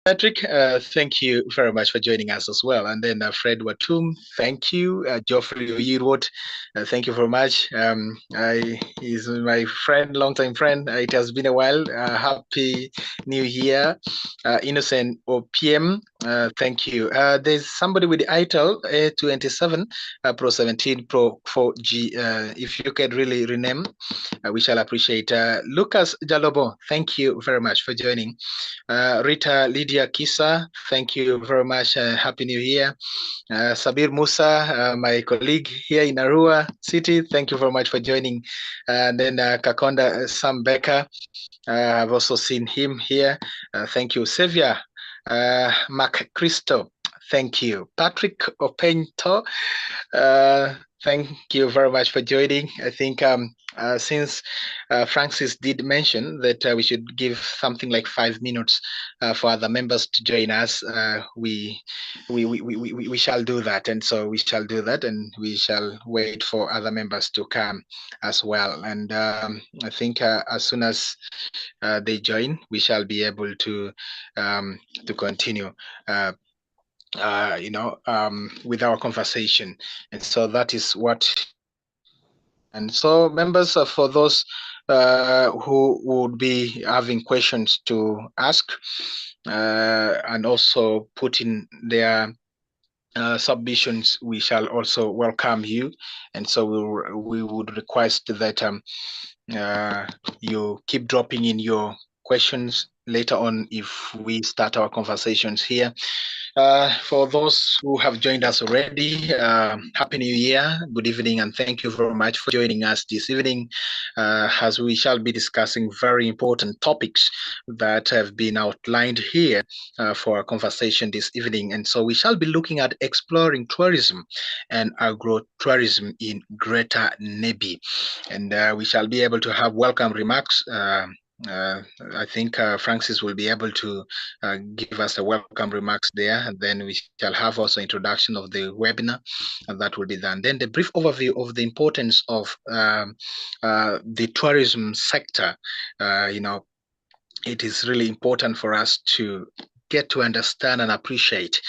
Patrick, thank you very much for joining us as well. And then Fred Watum, thank you. Geoffrey Oyirwood, thank you very much. He's my friend, longtime friend. It has been a while. Happy New Year. Innocent OPM, thank you. There's somebody with the ITIL A27 Pro 17 Pro 4G. If you could really rename, we shall appreciate. Lucas Jalobo, thank you very much for joining. Rita Lydia Kisa, thank you very much. Happy New Year. Sabir Musa, my colleague here in Arua City, thank you very much for joining. And then Kakonda Sam Becker, I've also seen him here. Thank you. Xavier Mac Cristo, thank you. Patrick Opento, thank you very much for joining. I think since Francis did mention that we should give something like 5 minutes for other members to join us, we shall do that. And so we shall do that, and we shall wait for other members to come as well. And I think as soon as they join, we shall be able to continue. With our conversation. And so that is what. And so members, for those who would be having questions to ask and also put in their submissions, we shall also welcome you. And so we would request that you keep dropping in your questions later on if we start our conversations here. For those who have joined us already, Happy New Year, good evening, and thank you very much for joining us this evening as we shall be discussing very important topics that have been outlined here for our conversation this evening. And so we shall be looking at exploring tourism and agro-tourism in Greater Nebbi. And we shall be able to have welcome remarks. I think Francis will be able to give us a welcome remarks there, and then we shall have also introduction of the webinar, and that will be done. Then the brief overview of the importance of the tourism sector. It is really important for us to get to understand and appreciate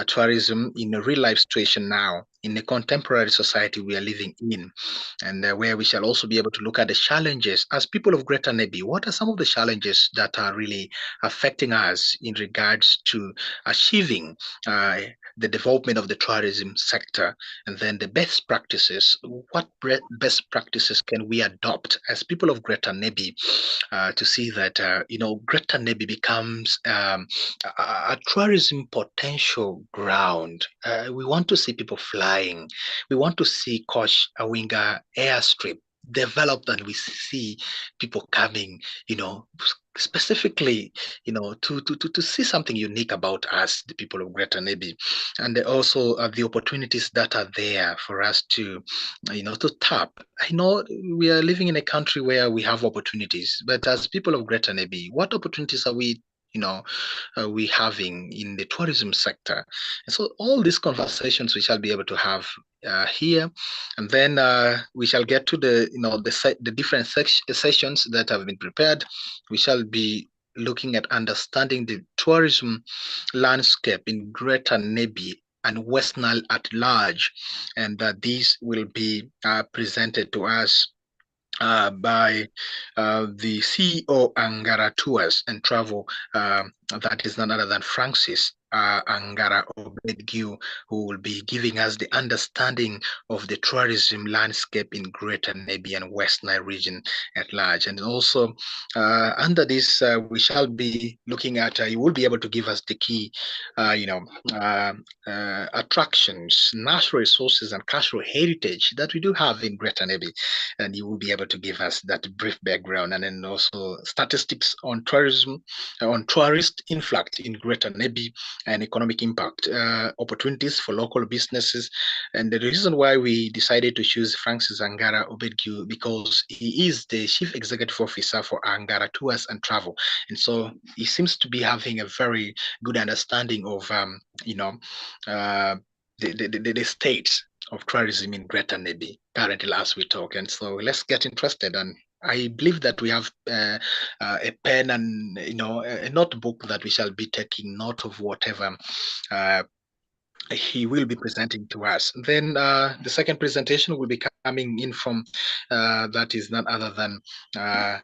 tourism in a real life situation now, in the contemporary society we are living in, and where we shall also be able to look at the challenges as people of Greater Nebbi. What are some of the challenges that are really affecting us in regards to achieving the development of the tourism sector, and then the best practices? What best practices can we adopt as people of Greater Nebbi to see that Greater Nebbi becomes a tourism potential ground? We want to see people flying. We want to see Koch Awinga airstrip developed, and we see people coming, specifically, to see something unique about us, the people of Greater Nebbi, and also the opportunities that are there for us to, to tap. I know we are living in a country where we have opportunities, but as people of Greater Nebbi, what opportunities are we having in the tourism sector? And so all these conversations we shall be able to have here, and then we shall get to the different sessions that have been prepared. We shall be looking at understanding the tourism landscape in Greater Nebbi and West Nile at large, and these will be presented to us by the CEO Angara Tours and Travel, that is none other than Francis Angara Obedgiu, who will be giving us the understanding of the tourism landscape in Greater Nebbi and West Nile region at large. And also under this, we shall be looking at, you will be able to give us the key, attractions, natural resources, and cultural heritage that we do have in Greater Nebbi. And you will be able to give us that brief background, and then also statistics on tourism, on tourist influx in Greater Nebbi, and economic impact, opportunities for local businesses. And the reason why we decided to choose Francis Angara Obedgiu, because he is the Chief Executive Officer for Angara Tours and Travel. And so he seems to be having a very good understanding of, the state of tourism in Greater Nebbi currently as we talk. And so let's get interested and I believe that we have a pen and a notebook that we shall be taking note of whatever he will be presenting to us. Then the second presentation will be coming in from that is none other than uh,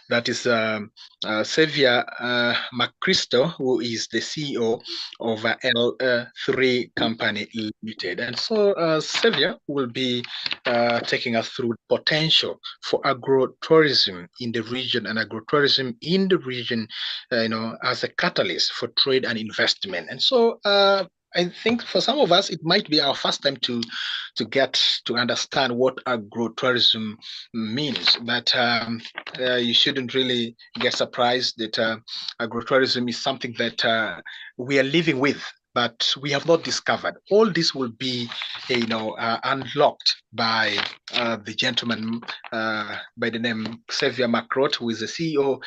that is Xavier McChrystal, who is the CEO of L3 Company Limited. And so Xavier will be taking us through the potential for agro-tourism in the region and agro-tourism in the region, as a catalyst for trade and investment. And so I think for some of us, it might be our first time get to understand what agro-tourism means. But you shouldn't really get surprised that agro-tourism is something that we are living with, but we have not discovered. All this will be, unlocked by the gentleman by the name Xavier Macrot, who is the CEO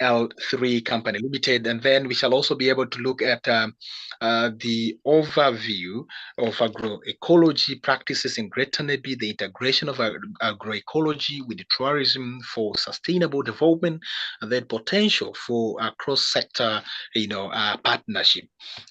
L3 Company Limited. And then we shall also be able to look at the overview of agroecology practices in Greater Nebbi, the integration of agroecology with the tourism for sustainable development, and then potential for a cross-sector, partnership.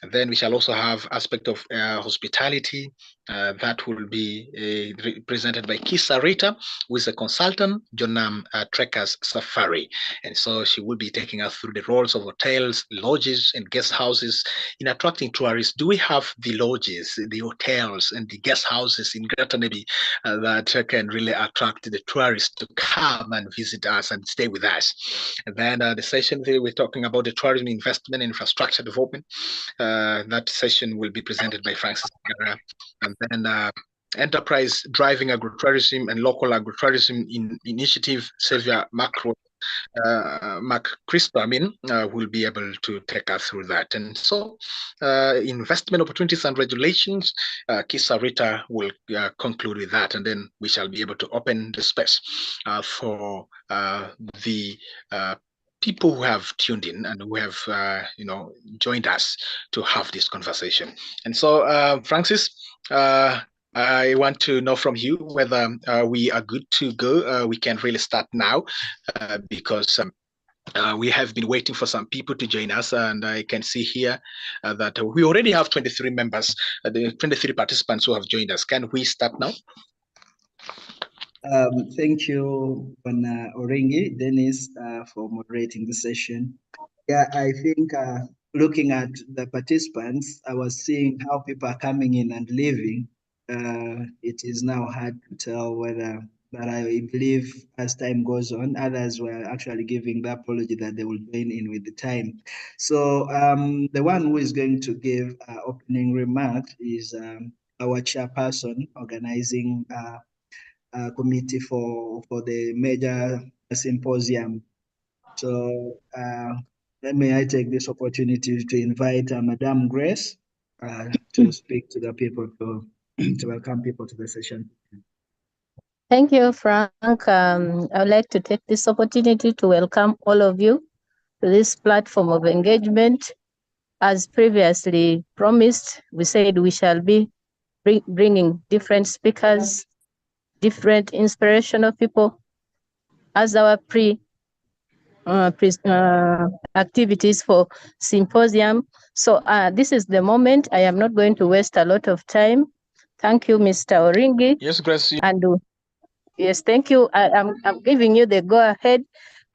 And then we shall also have aspect of hospitality that will be presented by Kisa Rita, who is a consultant, Jonam Trekkers Safari. And so she will be taking us through the roles of hotels, lodges, and guest houses in attracting tourists. Do we have the lodges, the hotels, and the guest houses in Greater Nebbi that can really attract the tourists to come and visit us and stay with us? And then the session there, we're talking about the tourism investment and infrastructure development. That session will be presented by Francis Gara. And then enterprise driving agro-tourism and local agro-tourism initiative, Xavier McChrystal, will be able to take us through that. And so investment opportunities and regulations, Kisa Rita will conclude with that, and then we shall be able to open the space for the people who have tuned in and who have joined us to have this conversation. And so Francis, I want to know from you whether we are good to go. We can really start now because we have been waiting for some people to join us, and I can see here that we already have 23 members, the 23 participants who have joined us. Can we start now? Thank you, Bwana Orengi, Dennis, for moderating the session. Yeah, I think looking at the participants, I was seeing how people are coming in and leaving. It is now hard to tell whether, but I believe as time goes on, others were actually giving the apology that they will join in with the time. So the one who is going to give opening remarks is our chairperson organizing committee for the major symposium. So may I take this opportunity to invite Madame Grace to speak to the people, to welcome people to the session. Thank you, Frank. I would like to take this opportunity to welcome all of you to this platform of engagement. As previously promised, we said we shall be bringing different speakers, different inspirational people as our activities for symposium. So this is the moment. I am not going to waste a lot of time. Thank you, Mr. Oringi. Yes, Grace. And yes, thank you. I'm giving you the go ahead.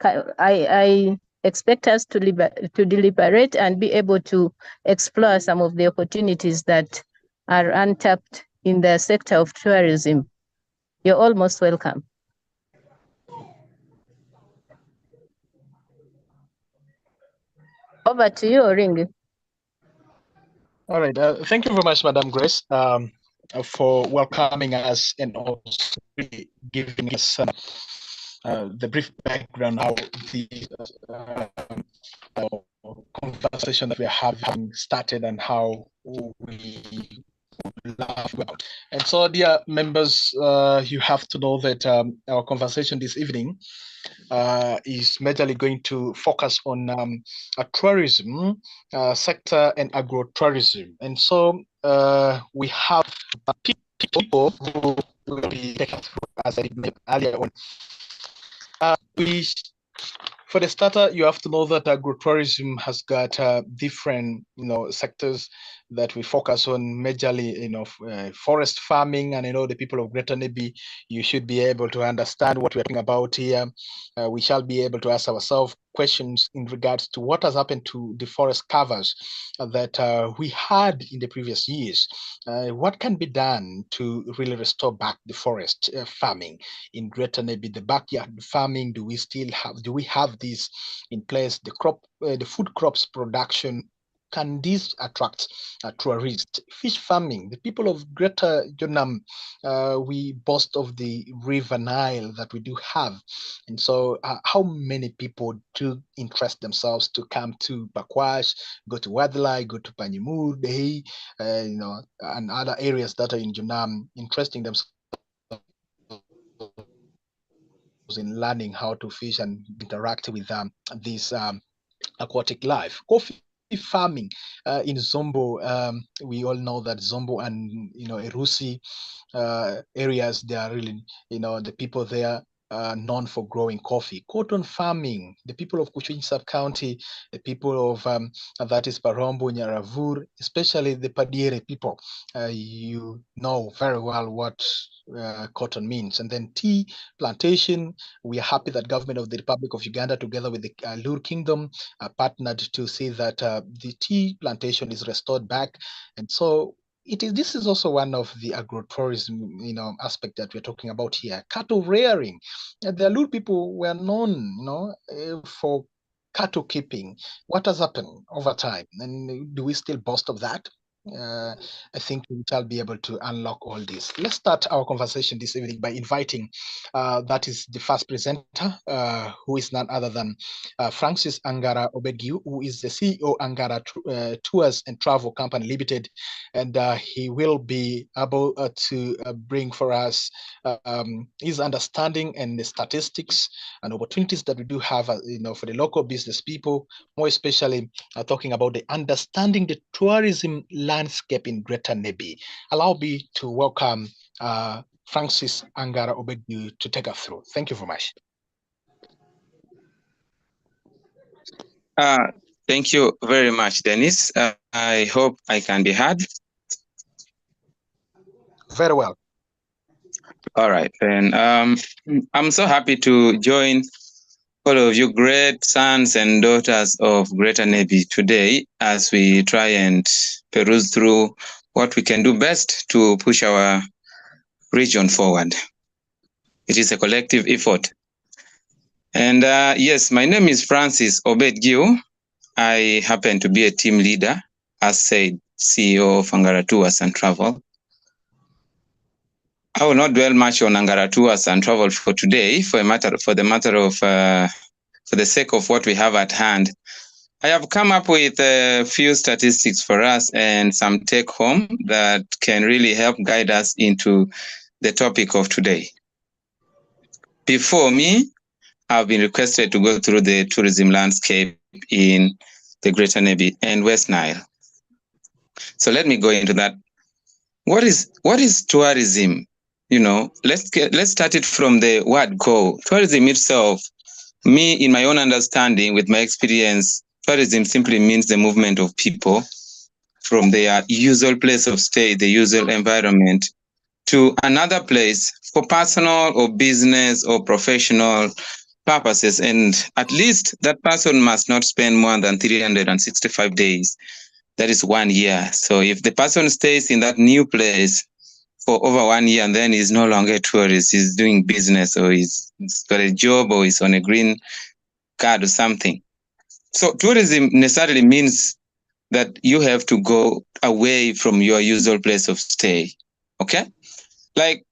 I expect us to deliberate and be able to explore some of the opportunities that are untapped in the sector of tourism. You're almost welcome. Over to you, Oringi. All right. Thank you very much, Madam Grace, for welcoming us and also giving us the brief background how the conversation that we're having started and how we laugh about. And so, dear members, you have to know that our conversation this evening is majorly going to focus on a tourism sector and agro-tourism. And so we have people who will be taking through, as I mentioned earlier on, We For the starter, you have to know that agro-tourism has got different, sectors that we focus on majorly, forest farming. And, the people of Greater Nebbi, you should be able to understand what we're talking about here. We shall be able to ask ourselves questions in regards to what has happened to the forest covers that we had in the previous years. What can be done to really restore back the forest farming in Greater Nebbi, the backyard farming? Do we have this in place? The food crops production, can this attract tourists? Fish farming, the people of Greater Junam, we boast of the river Nile that we do have. And so how many people do interest themselves to come to Bakwash, go to Wadlai, go to Panyimur, Dehi, and other areas that are in Junam, interesting themselves in learning how to fish and interact with this aquatic life. Coffee farming in Zombo, we all know that Zombo and Erusi areas, they are really, the people there are known for growing coffee. Cotton farming, the people of Kuching sub-county, the people of that is Parombo, Nyaravur, especially the Padiere people, you know very well what cotton means. And then tea plantation, we are happy that government of the Republic of Uganda, together with the Lur Kingdom, partnered to see that the tea plantation is restored back. And so this is also one of the agro-tourism, aspect that we're talking about here. Cattle rearing. The Lur people were known, for cattle keeping. What has happened over time? And do we still boast of that? I think we shall be able to unlock all this. Let's start our conversation this evening by inviting, that is the first presenter, who is none other than Francis Angara Obedgiu, who is the CEO Angara Tours and Travel Company Limited, and he will be able to bring for us his understanding and the statistics and opportunities that we do have, for the local business people, more especially talking about the understanding the tourism landscape in Greater Nebbi. Allow me to welcome Francis Angara Obedgiu to take us through. Thank you very much. Thank you very much, Dennis. I hope I can be heard. Very well. All right, then. I'm so happy to join all of you great sons and daughters of Greater Nebbi today as we try and peruse through what we can do best to push our region forward. It is a collective effort. And yes, my name is Francis Obedgiu. I happen to be a team leader, as said, CEO of Angara Tours and Travel. I will not dwell much on Angara Tours and Travel for today, for the sake of what we have at hand. I have come up with a few statistics for us and some take home that can really help guide us into the topic of today. Before me, I've been requested to go through the tourism landscape in the Greater Nebbi and West Nile. So let me go into that. What is tourism? Let's start it from the word go. Tourism itself, me, in my own understanding, with my experience, tourism simply means the movement of people from their usual place of stay, the usual environment, to another place for personal or business or professional purposes. And at least that person must not spend more than 365 days. That is 1 year. So if the person stays in that new place for over 1 year and then he's no longer a tourist, he's doing business or he's got a job or he's on a green card or something. So tourism necessarily means that you have to go away from your usual place of stay. Okay? Like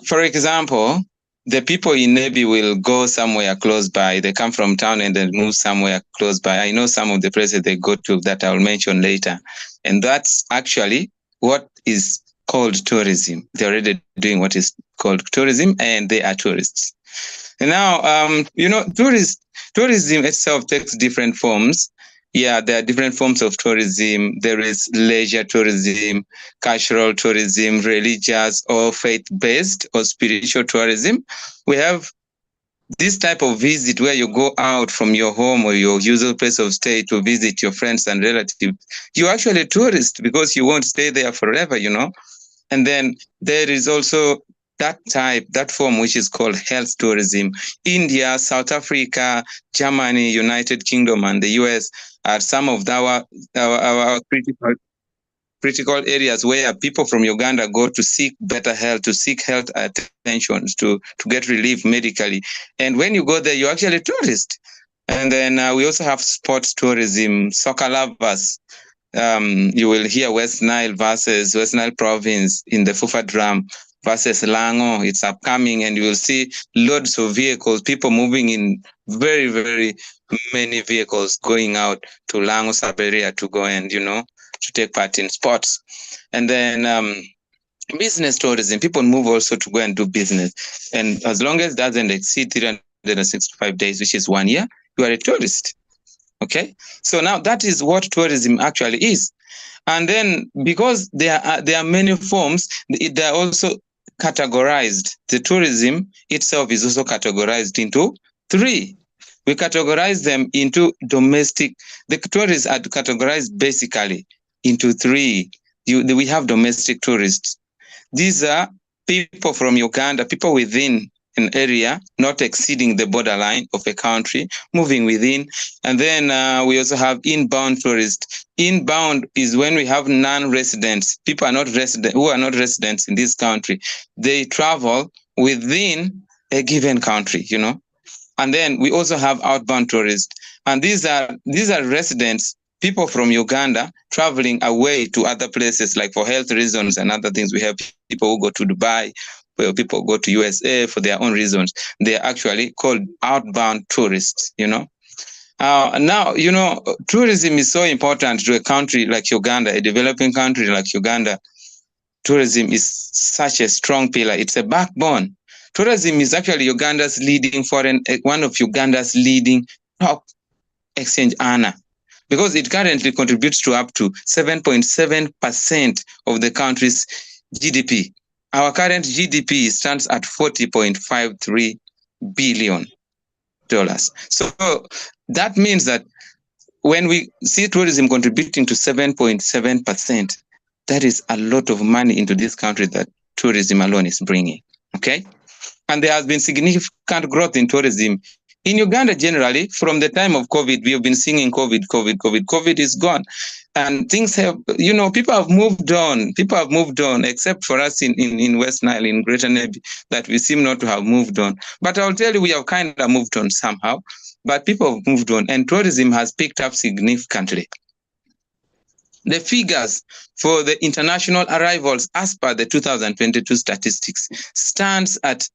for example, the people in Nebbi will go somewhere close by. They come from town and then move somewhere close by. I know some of the places they go to that I'll mention later. And that's actually what is called tourism. They're already doing what is called tourism and they are tourists. And now, tourism itself takes different forms. Yeah, there are different forms of tourism. There is leisure tourism, cultural tourism, religious or faith-based or spiritual tourism. We have this type of visit where you go out from your home or your usual place of stay to visit your friends and relatives, you're actually a tourist because you won't stay there forever, And then there is also that form which is called health tourism. India, South Africa, Germany, United Kingdom, and the US are some of our critical areas where people from Uganda go to seek better health, to seek health attention, to get relief medically. And when you go there, you're actually a tourist. And then we also have sports tourism, soccer lovers. You will hear West Nile province in the Fufa drum versus Lango. It's upcoming, and you will see loads of vehicles, people moving in very, very many vehicles going out to Lango Saberia to go and, to take part in sports. And then business tourism, people move also to go and do business. And as long as it doesn't exceed 365 days, which is 1 year, you are a tourist. Okay, so now that is what tourism actually is. And then because there are many forms, they are also categorized. The tourism itself is also categorized into 3. We categorize them into domestic. The tourists are categorized basically into 3. We have domestic tourists. These are people from Uganda, people within an area, not exceeding the borderline of a country, moving within. And then we also have inbound tourists. Inbound is when we have non-residents, people are not resident, who are not residents in this country. They travel within a given country, And then we also have outbound tourists. And these are residents, people from Uganda traveling away to other places, like for health reasons and other things. We have people who go to Dubai, where people go to USA for their own reasons. They are actually called outbound tourists, Now, tourism is so important to a country like Uganda, a developing country like Uganda. Tourism is such a strong pillar. It's a backbone. Tourism is actually one of Uganda's leading top exchange earner, because it currently contributes to up to 7.7% of the country's GDP. Our current GDP stands at $40.53 billion. So that means that when we see tourism contributing to 7.7%, that is a lot of money into this country that tourism alone is bringing. Okay? And there has been significant growth in tourism. In Uganda, generally, from the time of COVID, we have been singing COVID. COVID is gone. And things have, people have moved on. People have moved on, except for us in West Nile, in Greater Nebbi, that we seem not to have moved on. But I'll tell you, we have kind of moved on somehow. But people have moved on, and tourism has picked up significantly. The figures for the international arrivals as per the 2022 statistics stands at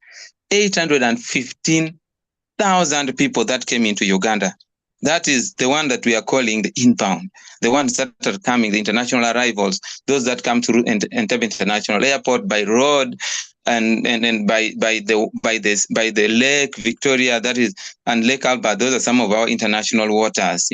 815,000 people that came into Uganda. That is the one that we are calling the inbound, the ones that are coming, the international arrivals, those that come through Entebbe International Airport by road and by the Lake Victoria, that is, and Lake Albert. Those are some of our international waters,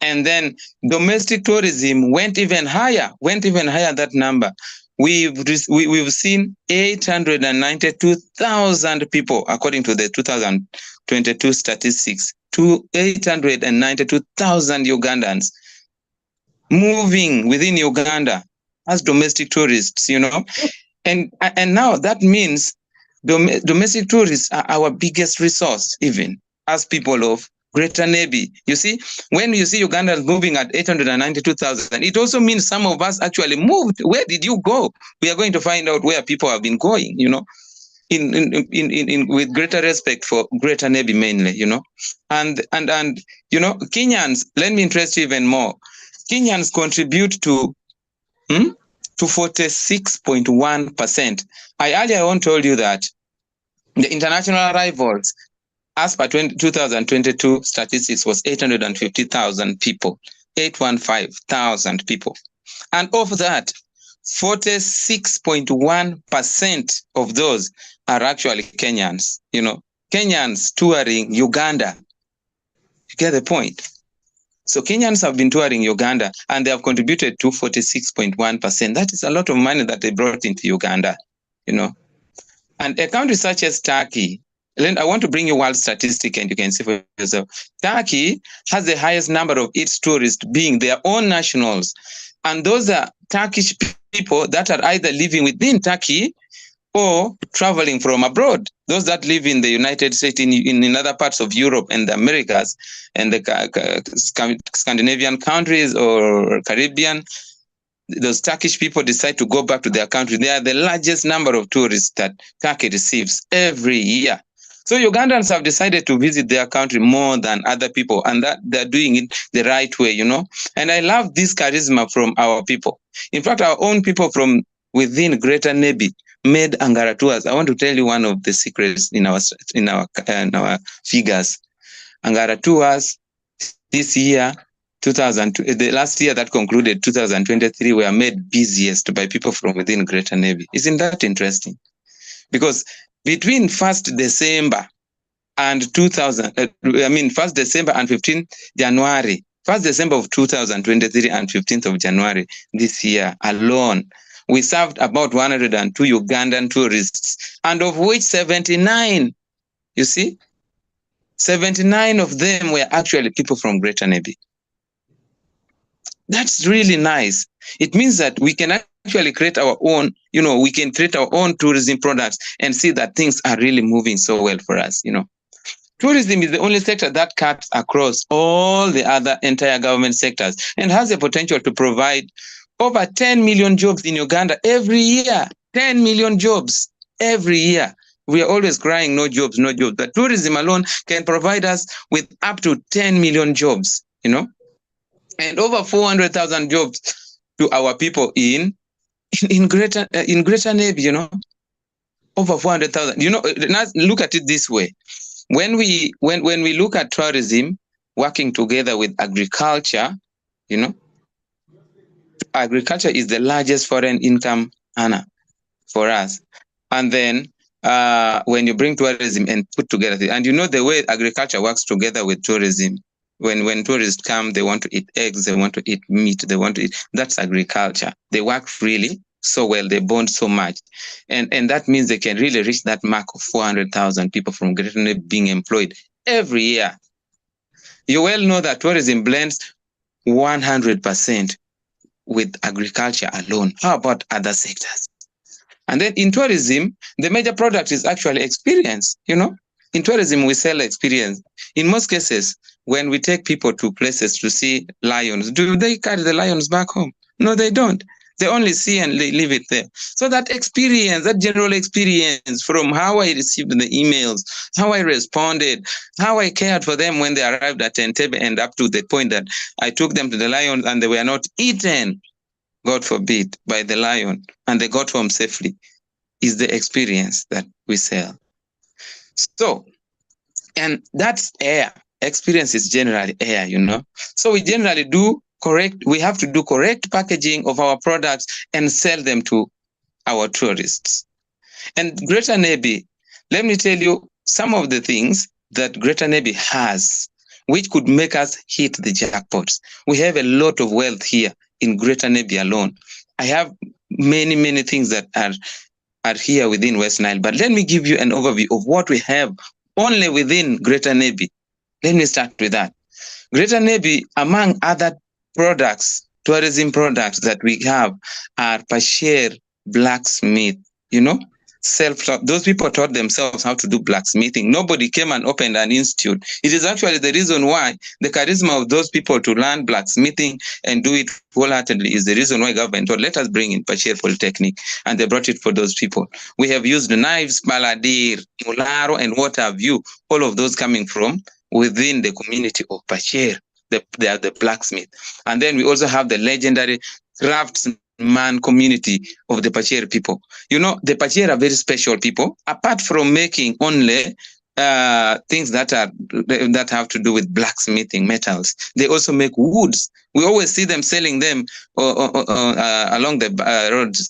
And then domestic tourism went even higher, that number. We've seen 892,000 people, according to the 2022 statistics, to 892,000 Ugandans moving within Uganda as domestic tourists, And now that means domestic tourists are our biggest resource, even as people of Greater Nebbi. You see, when you see Ugandans moving at 892,000, it also means some of us actually moved. Where did you go? We are going to find out where people have been going, with greater respect for Greater Nebbi mainly, and Kenyans, let me interest you even more. Kenyans contribute to 46.1%. I earlier on told you that the international arrivals, as per 2022 statistics, was 850,000 people, 815,000 people. And of that, 46.1% of those are actually Kenyans, Kenyans touring Uganda. You get the point? So Kenyans have been touring Uganda, and they have contributed to 46.1%. That is a lot of money that they brought into Uganda, And a country such as Turkey, I want to bring you world statistic, and you can see for yourself. Turkey has the highest number of its tourists being their own nationals. And those are Turkish people that are either living within Turkey or traveling from abroad. Those that live in the United States, in other parts of Europe and the Americas and the Scandinavian countries or Caribbean, those Turkish people decide to go back to their country. They are the largest number of tourists that Turkey receives every year. So Ugandans have decided to visit their country more than other people, and that they're doing it the right way, you know. And I love this charisma from our people. In fact, our own people from within Greater Nebbi made Angara tours. I want to tell you one of the secrets in our figures. Angara tours this year, the last year that concluded, 2023, were made busiest by people from within Greater Nebbi. Isn't that interesting? Because between 1st December and 1st December and 15th January, 1st December of 2023 and 15th of January this year alone, we served about 102 Ugandan tourists, and of which 79, you see, 79 of them were actually people from Greater Nebbi. That's really nice. It means that we can actually create our own, you know, we can create our own tourism products and see that things are really moving so well for us, you know. Tourism is the only sector that cuts across all the other entire government sectors and has the potential to provide over 10 million jobs in Uganda every year. 10 million jobs every year. We are always crying, no jobs, no jobs. But tourism alone can provide us with up to 10 million jobs, you know, and over 400,000 jobs to our people in Greater Nebbi, you know, over 400,000. You know, look at it this way. When we look at tourism working together with agriculture, you know, agriculture is the largest foreign income earner for us. And then when you bring tourism and put together, and you know the way agriculture works together with tourism, when tourists come, they want to eat eggs, they want to eat meat, they want to eat, that's agriculture. They work really so well, they bond so much. And that means they can really reach that mark of 400,000 people from Greater Nebbi being employed every year. You well know that tourism blends 100% with agriculture alone. How about other sectors? And then in tourism, the major product is actually experience. You know, in tourism, we sell experience. In most cases, when we take people to places to see lions, do they carry the lions back home? No, they don't. They only see and they leave it there. So that experience, that general experience, from how I received the emails, how I responded, how I cared for them when they arrived at Entebbe, and up to the point that I took them to the lions and they were not eaten, God forbid, by the lion, and they got home safely, is the experience that we sell. So, and that's air. Experience is generally air, you know. So we generally we have to do correct packaging of our products and sell them to our tourists. And Greater Nebbi, let me tell you some of the things that Greater Nebbi has, which could make us hit the jackpots. We have a lot of wealth here in Greater Nebbi alone. I have many, many things that are here within West Nile, but let me give you an overview of what we have only within Greater Nebbi. Let me start with that. Greater Nebbi, among other products, tourism products that we have, are Pasher blacksmith, you know, self-taught. Those people taught themselves how to do blacksmithing. Nobody came and opened an institute. It is actually the reason why the charisma of those people to learn blacksmithing and do it wholeheartedly is the reason why government thought, let us bring in Pasher Polytechnic, and they brought it for those people. We have used knives, baladir, mularo, and what have you, all of those coming from within the community of Pasher. They are the blacksmith. And then we also have the legendary craftsman community of the Pasher people. You know, the Pasher are very special people. Apart from making only things that have to do with blacksmithing, metals, they also make woods. We always see them selling them along the roads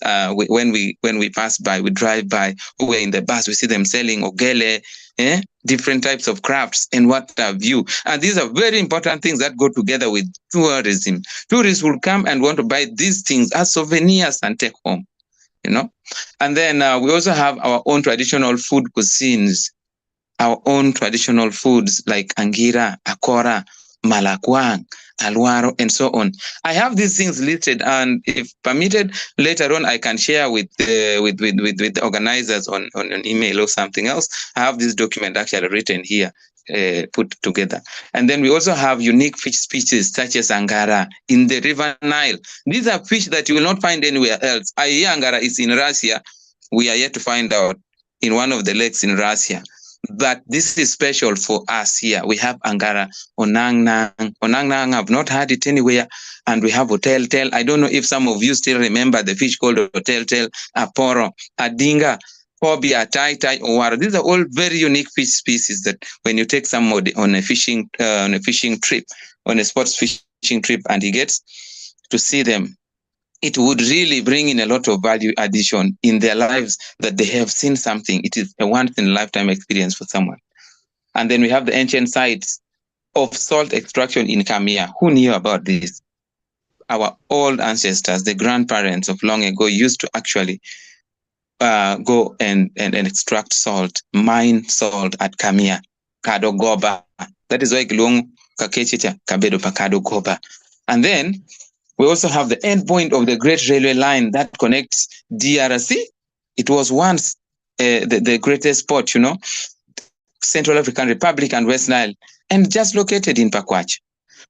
when we pass by, we drive by, or we're in the bus, we see them selling ogele, different types of crafts and what have you. And these are very important things that go together with tourism. Tourists will come and want to buy these things as souvenirs and take home, you know. And then we also have our own traditional food cuisines. our own traditional foods like angira, akora, malakwang, alwaro, and so on. I have these things listed, and if permitted, later on I can share with the organizers on an email or something else. I have this document actually written here, put together. And then we also have unique fish species such as angara in the river Nile. These are fish that you will not find anywhere else. I hear angara is in Russia. We are yet to find out in one of the lakes in Russia. But this is special for us here. We have angara, onang-nang. Onang-nang, I've not had it anywhere. And we have hotel-tail. I don't know if some of you still remember the fish called hotel-tail, aporo, adinga, phobia, tai-tai, owara. These are all very unique fish species that when you take somebody on a fishing trip, on a sports fishing trip, and he gets to see them, it would really bring in a lot of value addition in their lives, that they have seen something. It is a once-in-a-lifetime experience for someone. And then we have the ancient sites of salt extraction in Kamia. Who knew about this? Our old ancestors, the grandparents of long ago, used to actually go and extract salt, mine salt at Kamia, Kadogoba. That is why Kilung Kakechicha Kabedo Pakadogoba. And then we also have the end point of the Great Railway Line that connects DRC. It was once the greatest port, Central African Republic and West Nile, and just located in Pakwach.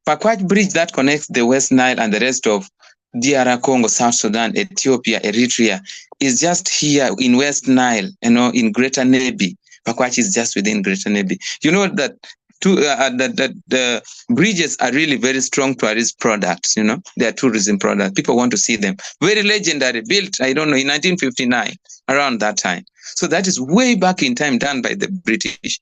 Pakwach Bridge that connects the West Nile and the rest of DR Congo, South Sudan, Ethiopia, Eritrea is just here in West Nile, in Greater Nebbi. Pakwach is just within Greater Nebbi. You know that the bridges are really very strong tourist products, they are tourism products. People want to see them. Very legendary, built, I don't know, in 1959, around that time. So that is way back in time, done by the British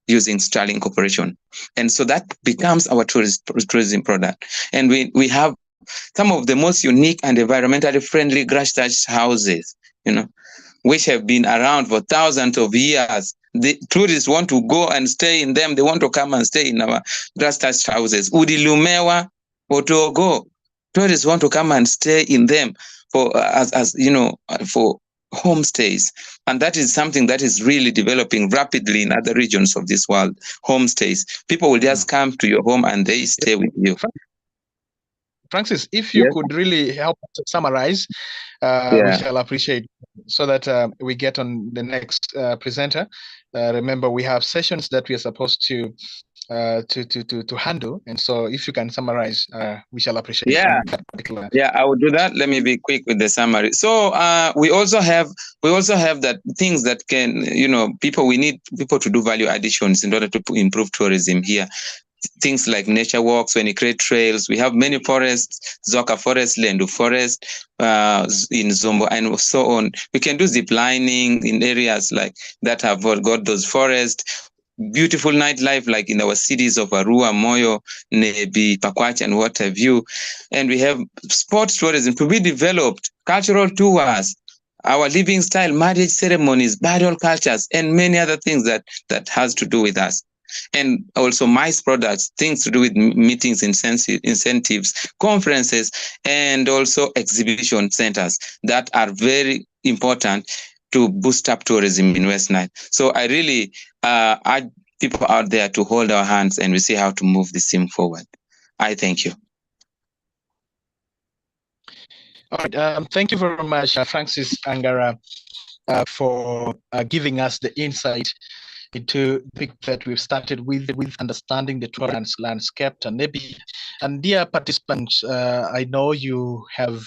using Sterling Corporation. And so that becomes our tourism product. And we have some of the most unique and environmentally friendly grass thatched houses, which have been around for thousands of years. The tourists want to go and stay in them. They want to come and stay in our grass thatched houses. Udilumewa, Otogo. Tourists want to come and stay in them for for homestays. And that is something that is really developing rapidly in other regions of this world. Homestays. People will just come to your home and they stay with you. Francis, if you could really help to summarize, we shall appreciate, so that we get on the next presenter. Remember, we have sessions that we are supposed to handle, and so if you can summarize, we shall appreciate. Yeah, I will do that. Let me be quick with the summary. So we also have that things that can, we need people to do value additions in order to improve tourism here. Things like nature walks, when you create trails. We have many forests, Zoka Forest, Lendu Forest, in Zombo, and so on. We can do zip lining in areas like that have got those forests. Beautiful nightlife, like in our cities of Arua, Moyo, Nebbi, Pakwach, and what have you. And we have sports tourism to be developed, cultural tours, our living style, marriage ceremonies, burial cultures, and many other things that has to do with us. And also MICE products, things to do with meetings, incentives, conferences, and also exhibition centers that are very important to boost up tourism in West Nile. So I really urge people out there to hold our hands and we see how to move this thing forward. I thank you. All right. Thank you very much, Francis Angara, for giving us the insight into the pick that we've started with understanding the tolerance landscape and Nebbi. And dear participants, I know you have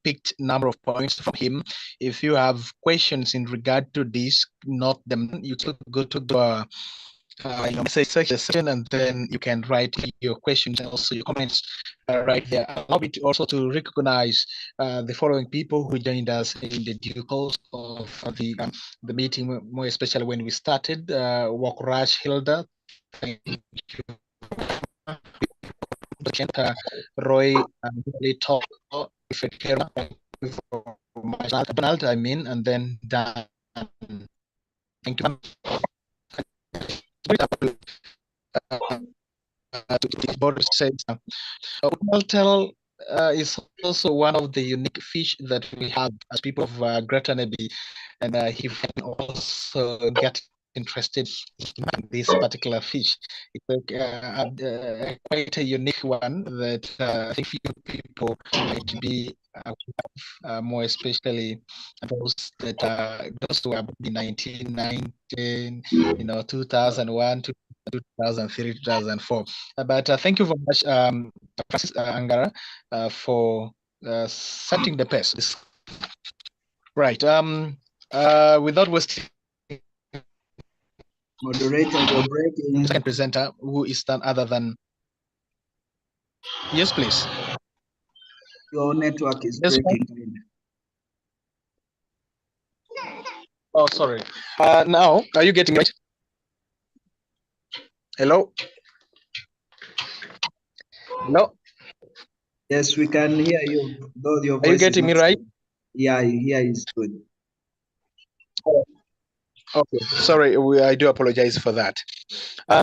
picked a number of points from him. If you have questions in regard to this, note them. You can go to the message section, and then you can write your questions and also your comments right there. Allow me also to recognize the following people who joined us in the due course of the meeting, more especially when we started. Wakrash Hilda, thank you. Roy Lito, Donald, and then Dan. Thank you. Boris says, Tell is also one of the unique fish that we have as people of Greater Nebbi, and he can also get interested in this particular fish. It's quite a unique one that I think few people might be more especially those that those who are born in 1990, 2001, 2003, 2004. But thank you very much, Francis Angara, for setting the pace. Right. Without wasting Moderator, you're breaking. second presenter, who is none other than. Yes, please. Your network is breaking. Oh, sorry. Now, are you getting right? Hello? Hello? Yes, we can hear you. Though your voice Are you getting me right? Yeah, here is good. Okay, sorry, I do apologize for that.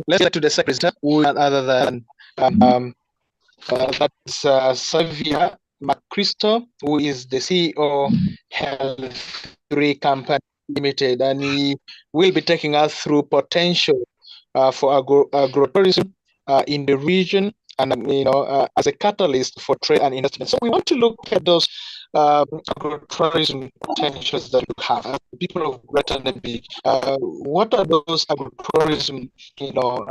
Let's get to the second presenter, who is none other than that's Xavier McChrystal, who is the CEO Health 3 Company Limited, and he will be taking us through potential for agro-tourism in the region, and as a catalyst for trade and investment. So we want to look at those agro-tourism potentials that you have. People of Greater Nebbi, what are those agro-tourism, potential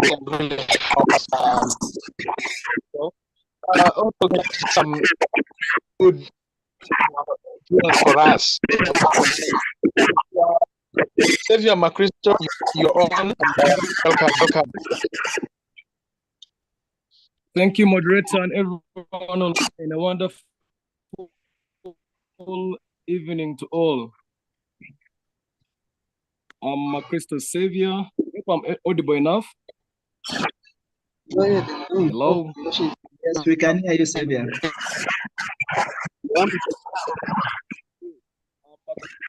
can really help us also get some good deals for us. Xavier McChrystal, you're on. Welcome. Thank you, moderator, and everyone in a wonderful evening to all. I'm McChrystal Xavier. If I'm audible enough. Hello. Yes, we can hear you, Xavier.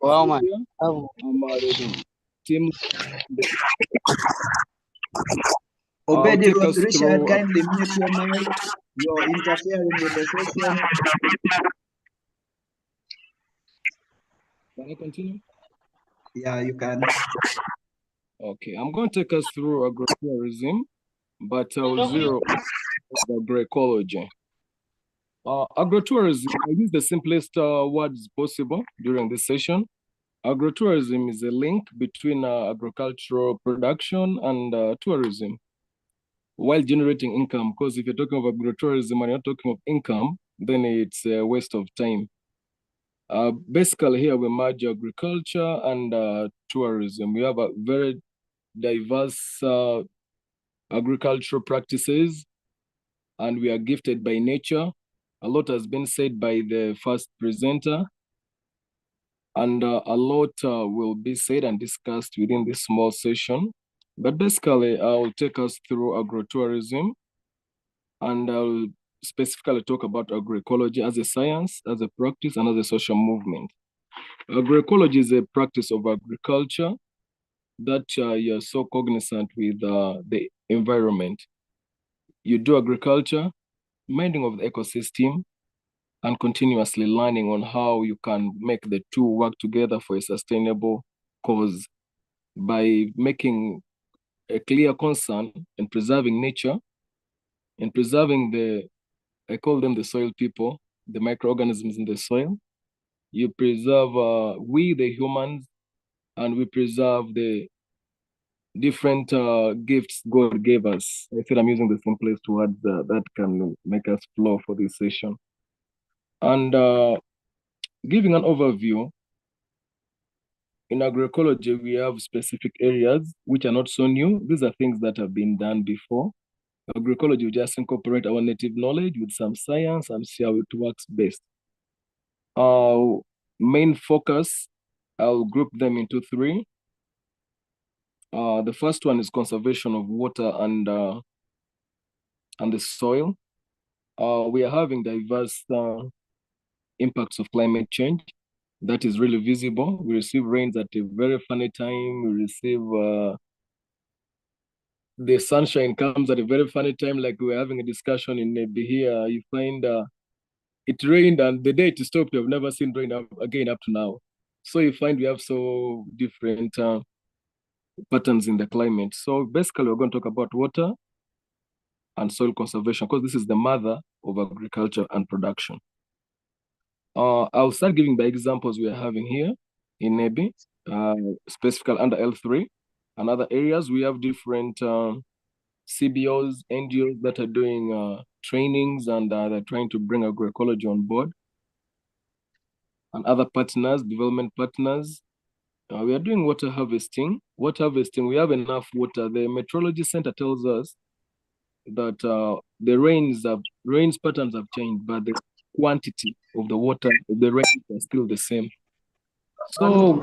Wow, man. Team. Obedi Richard, kindly mute your mic. You're interfering with the session. Can I continue? Yeah, you can. Okay, I'm going to take us through agro-tourism, but I'll zero the agroecology. Agro-tourism, I use the simplest words possible during this session. Agro-tourism is a link between agricultural production and tourism, while generating income. Because if you're talking of agro-tourism and you're talking of income, then it's a waste of time. Basically, here we merge agriculture and tourism. We have a very diverse agricultural practices, and we are gifted by nature. A lot has been said by the first presenter, and a lot will be said and discussed within this small session. But basically, I'll take us through agro-tourism, and I'll specifically talk about agroecology as a science, as a practice, and as a social movement. Agroecology is a practice of agriculture that you're so cognizant with the environment. You do agriculture, minding of the ecosystem, and continuously learning on how you can make the two work together for a sustainable cause by making a clear concern in preserving nature and preserving I call them the soil people, the microorganisms in the soil. You preserve we, the humans, and we preserve the different gifts God gave us. I said I'm using the simplest words that can make us flow for this session. And giving an overview, in agroecology, we have specific areas which are not so new. These are things that have been done before. Agroecology, we just incorporate our native knowledge with some science and see how it works best. Our main focus, I'll group them into three. The first one is conservation of water and the soil. We are having diverse impacts of climate change that is really visible. We receive rains at a very funny time. We receive the sunshine comes at a very funny time, like we were having a discussion in Nebbi here. You find it rained and the day it stopped, you've never seen rain again up to now. So you find we have so different patterns in the climate. So basically, we're going to talk about water and soil conservation because this is the mother of agriculture and production. I'll start giving the examples we are having here in Nebbi, specifically under L3 and other areas. We have different CBOs, NGOs that are doing trainings and they're trying to bring agroecology on board. And other partners, development partners. We are doing water harvesting. Water harvesting, we have enough water. The meteorology center tells us that the rains patterns have changed, but the quantity of the water, the rains are still the same. So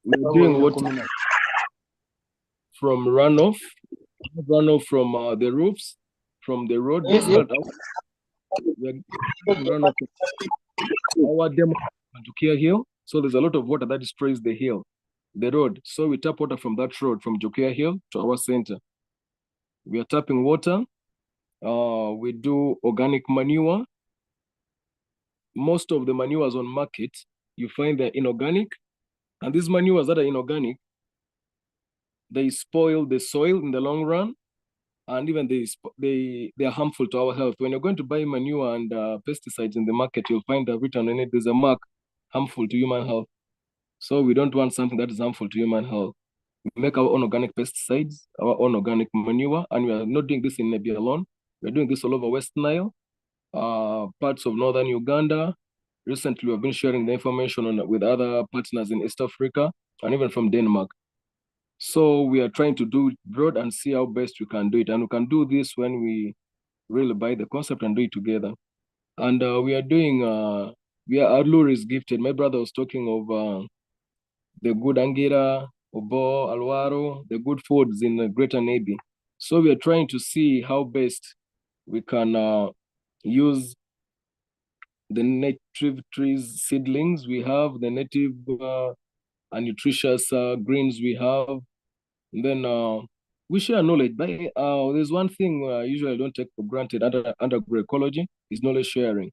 we're doing water from runoff from the roofs, from the road. We're runoff our demo to Jokia Hill. So there's a lot of water that destroys the hill, the road. So we tap water from that road, from Jokia Hill to our center. We are tapping water. We do organic manure. Most of the manures on market, you find they're inorganic. And these manures that are inorganic, they spoil the soil in the long run. And even they are harmful to our health. When you're going to buy manure and pesticides in the market, you'll find that written on it, there's a mark, harmful to human health. So we don't want something that is harmful to human health. We make our own organic pesticides, our own organic manure, and we are not doing this in Nebbi alone. We're doing this all over West Nile, parts of northern Uganda. Recently, we've been sharing the information with other partners in East Africa and even from Denmark. So we are trying to do it broad and see how best we can do it. And we can do this when we really buy the concept and do it together. And we are doing, our lure is gifted. My brother was talking of the good Angira, Obo, Alwaro, the good foods in the Greater Nebbi. So we are trying to see how best we can use the native trees, seedlings we have, the native and nutritious greens we have. And then we share knowledge. But there's one thing I usually don't take for granted under agroecology is knowledge sharing.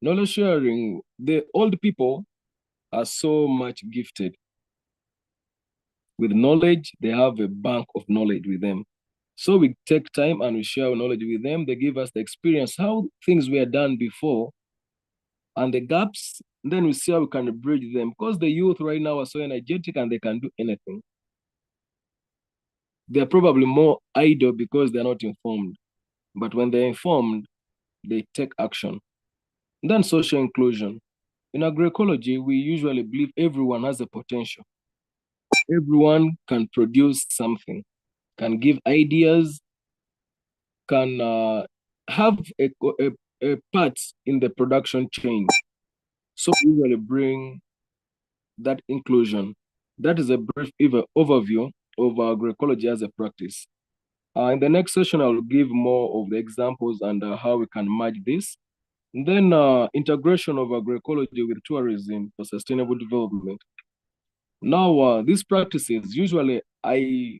Knowledge sharing, the old people are so much gifted with knowledge. They have a bank of knowledge with them. So we take time and we share our knowledge with them. They give us the experience, how things were done before and the gaps. Then we see how we can bridge them because the youth right now are so energetic and they can do anything. They're probably more idle because they're not informed. But when they're informed, they take action. And then social inclusion. In agroecology, we usually believe everyone has a potential. Everyone can produce something, can give ideas, can have a part in the production chain. So we usually bring that inclusion. That is a brief overview of agroecology as a practice. In the next session, I'll give more of the examples and how we can merge this. And then integration of agroecology with tourism for sustainable development. Now, these practices, usually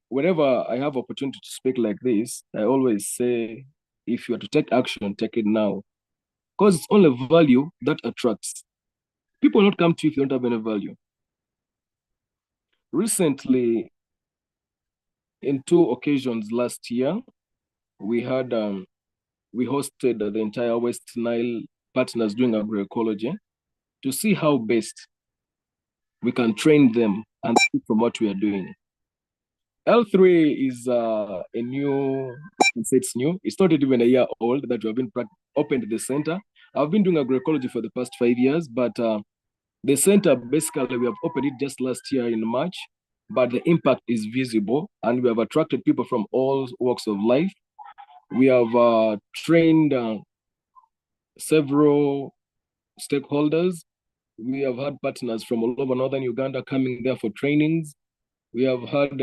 whenever I have opportunity to speak like this, I always say, if you are to take action, take it now. Because it's only value that attracts. People will not come to you if you don't have any value. Recently, in 2 occasions last year, we hosted the entire West Nile partners doing agroecology to see how best we can train them and see from what we are doing. L3 is a new, it's new. It's not even a year old that we have been opened the center. I've been doing agroecology for the past 5 years, but the center, basically, we have opened it just last year in March, but the impact is visible and we have attracted people from all walks of life. We have trained several stakeholders. We have had partners from all over northern Uganda coming there for trainings. We have had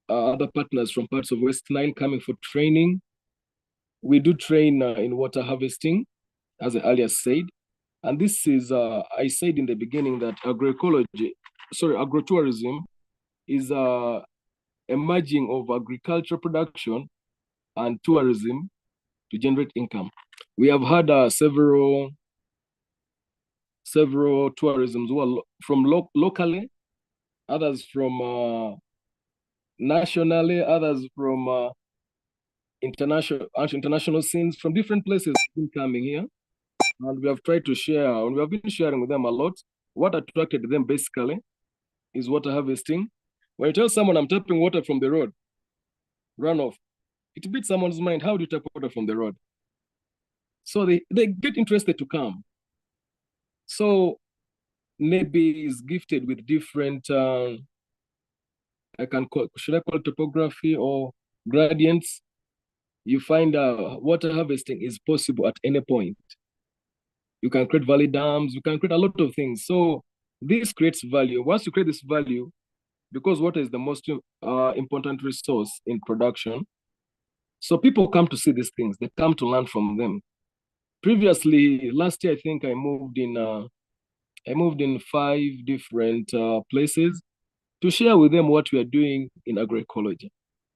other partners from parts of West Nile coming for training. We do train in water harvesting, as I earlier said. And this is, I said in the beginning that agro-tourism is a merging of agriculture production and tourism to generate income. We have had several several tourisms who are from locally, others from nationally, others from international scenes from different places been coming here. And we have tried to share, and we have been sharing with them a lot. What attracted them basically is water harvesting. When you tell someone I'm tapping water from the road, runoff, it beats someone's mind. How do you tap water from the road? So they get interested to come. So Nebbi is gifted with different, should I call it topography or gradients? You find water harvesting is possible at any point. You can create valley dams, you can create a lot of things. So this creates value. Once you create this value, because water is the most important resource in production, so people come to see these things, they come to learn from them. Previously, last year, I think I moved in 5 different places to share with them what we are doing in agroecology,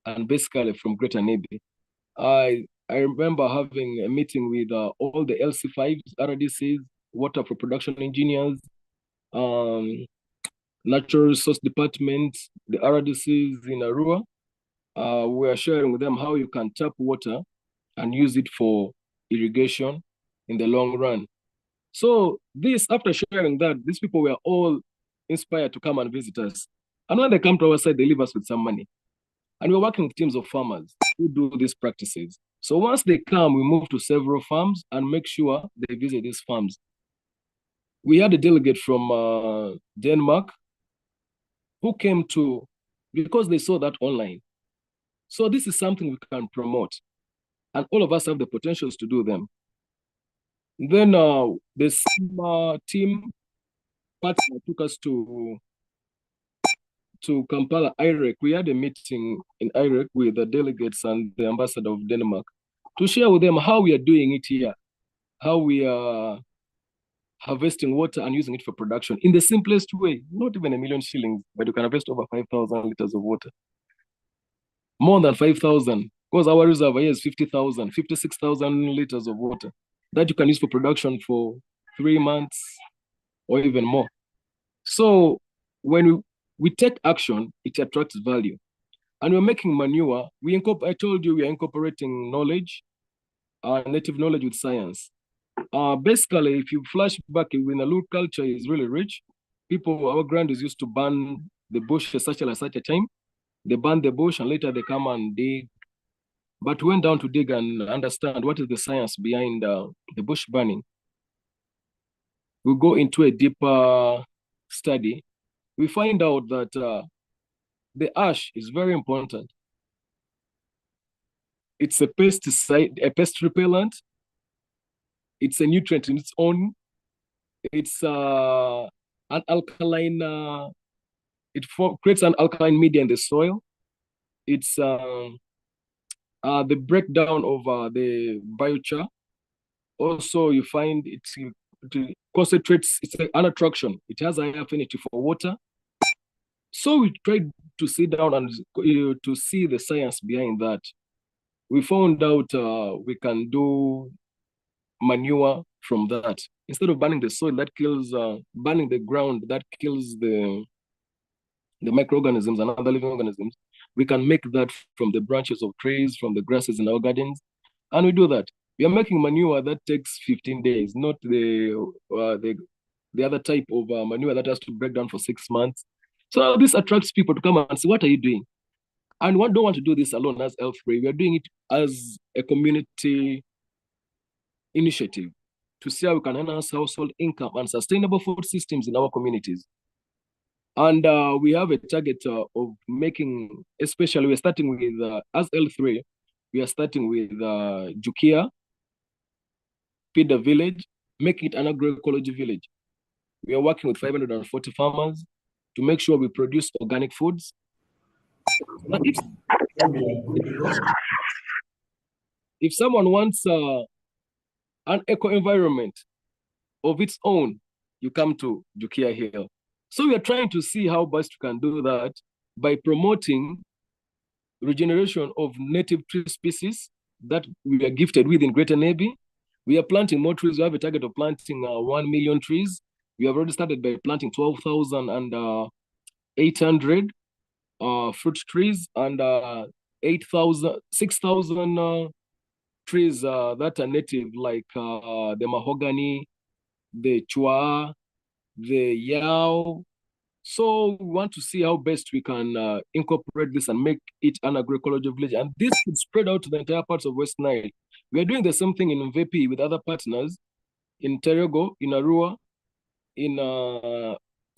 and basically from Greater Nebbi. I remember having a meeting with all the LC5s, RDCs, water for production engineers, natural resource department, the RDCs in Arua. We are sharing with them how you can tap water and use it for irrigation in the long run. So after sharing that, these people were all inspired to come and visit us. And when they come to our side, they leave us with some money. And we're working with teams of farmers who do these practices. So once they come, we move to several farms and make sure they visit these farms. We had a delegate from Denmark who came because they saw that online. So this is something we can promote. And all of us have the potentials to do them. Then the same team partner took us to Kampala, IREC. We had a meeting in IREC with the delegates and the ambassador of Denmark to share with them how we are doing it here, how we are harvesting water and using it for production in the simplest way, not even 1 million shillings, but you can harvest over 5,000 liters of water. More than 5,000, because our reservoir is 50,000, 56,000 liters of water that you can use for production for 3 months or even more. So when we take action, it attracts value. And we're making manure. I told you we are incorporating knowledge, native knowledge with science. Basically, if you flash back, when the local culture is really rich, our grandparents used to burn the bush at such a time. They burn the bush and later they come and dig. But we went down to dig and understand what is the science behind the bush burning. We go into a deeper study. We find out that the ash is very important. It's a pesticide, a pest repellent. It's a nutrient in its own. It's an alkaline, creates an alkaline media in the soil. It's the breakdown of the biochar. Also, you find it concentrates, it's an attraction. It has an affinity for water. So we tried to sit down and to see the science behind that. We found out we can do manure from that. Instead of burning the soil, that kills, burning the ground, that kills the microorganisms and other living organisms. We can make that from the branches of trees, from the grasses in our gardens. And we do that. We are making manure that takes 15 days, not the other type of manure that has to break down for 6 months. So this attracts people to come and say, what are you doing? And we don't want to do this alone as L3. We are doing it as a community initiative to see how we can enhance household income and sustainable food systems in our communities. And we have a target of making, especially we're starting with, as L3, we are starting with Jukia, Pida village, make it an agroecology village. We are working with 540 farmers to make sure we produce organic foods. If someone wants an eco-environment of its own, you come to Jukia Hill. So we are trying to see how best we can do that by promoting regeneration of native tree species that we are gifted with in Greater Nebbi. We are planting more trees. We have a target of planting 1 million trees. We have already started by planting 12,800 fruit trees and 6,000 trees that are native, like the mahogany, the chua, the yao. So we want to see how best we can incorporate this and make it an agroecology village. And this should spread out to the entire parts of West Nile. We are doing the same thing in Mvepi with other partners, in Terego, in Arua, in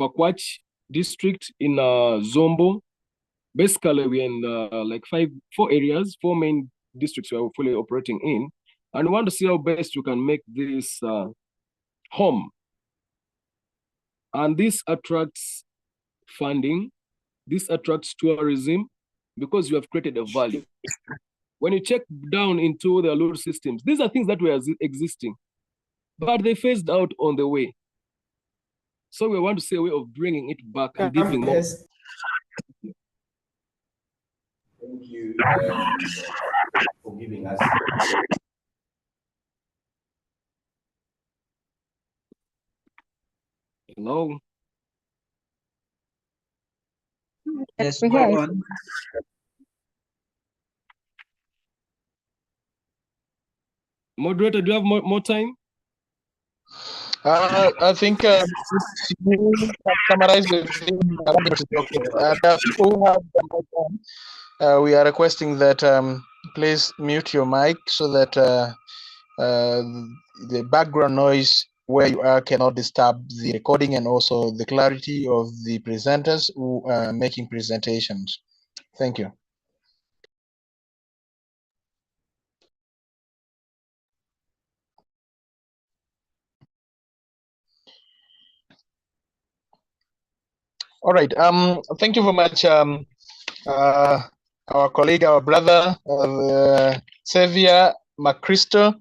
Pakwach district, in Zombo. Basically, we're in like four main districts we are fully operating in. And we want to see how best we can make this home. And this attracts funding, this attracts tourism, because you have created a value. When you check down into the allure systems, these are things that were existing, but they phased out on the way. So we want to see a way of bringing it back and giving more. Yes. Thank you for giving us. Hello. Yes, go on. Moderator, do you have more time? I think you have summarized everything. People who have more time, we are requesting that please mute your mic so that the background noise where you are cannot disturb the recording and also the clarity of the presenters who are making presentations. Thank you. All right. Thank you very much, our colleague, our brother, Xavier McChrystal,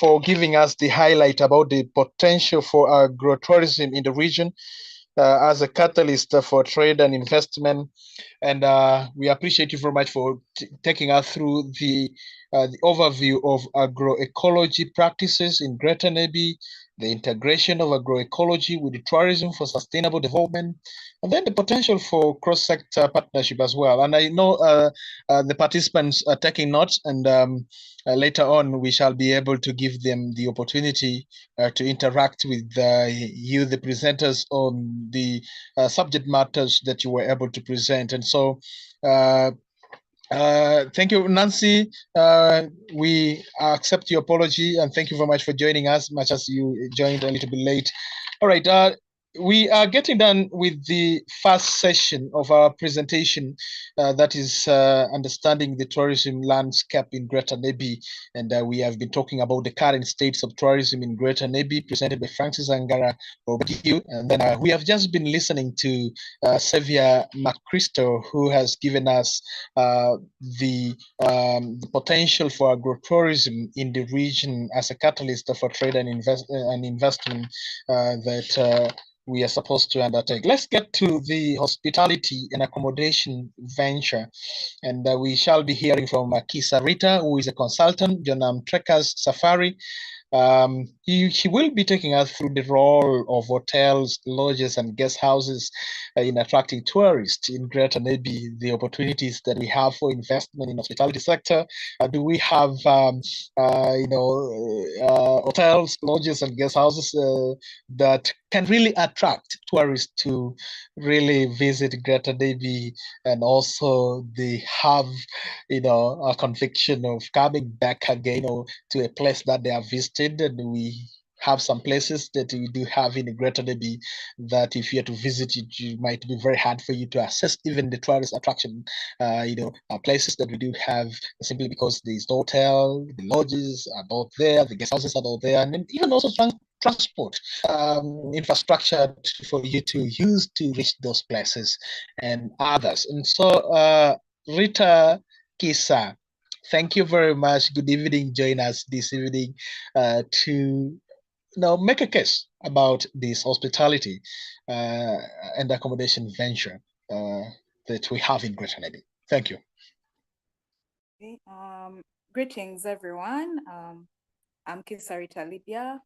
for giving us the highlight about the potential for agro-tourism in the region as a catalyst for trade and investment. And we appreciate you very much for taking us through the overview of agroecology practices in Greater Nebbi, the integration of agroecology with the tourism for sustainable development, and then the potential for cross-sector partnership as well. And I know the participants are taking notes, and later on we shall be able to give them the opportunity to interact with you, the presenters, on the subject matters that you were able to present. And so thank you, Nancy. We accept your apology and thank you very much for joining us, much as you joined a little bit late. All right, we are getting done with the first session of our presentation, that is understanding the tourism landscape in Greater Nebbi. And we have been talking about the current states of tourism in Greater Nebbi, presented by Francis Angara. And then we have just been listening to Xavier McChrystal, who has given us the potential for agrotourism in the region as a catalyst for trade and investment that we are supposed to undertake. Let's get to the hospitality and accommodation venture. And we shall be hearing from Kisa Rita, who is a consultant, Jonam Trekkers Safari. He will be taking us through the role of hotels, lodges, and guest houses in attracting tourists in Greater Nebbi, the opportunities that we have for investment in the hospitality sector. Do we have, hotels, lodges, and guest houses that can really attract tourists to really visit Greater Nebbi, and also they have, a conviction of coming back again, to a place that they have visited. And we have some places that we do have in the Greater Nebbi that if you are to visit it might be very hard for you to access even the tourist attraction, places that we do have, simply because there is no hotel, the lodges are not there, the guest houses are not there, and even also transport infrastructure for you to use to reach those places and others. And so Rita Kisa, thank you very much. Good evening. Join us this evening to make a case about this hospitality and accommodation venture that we have in Greater Nebbi. Thank you. Okay. Greetings, everyone. I'm Kisarita Libya.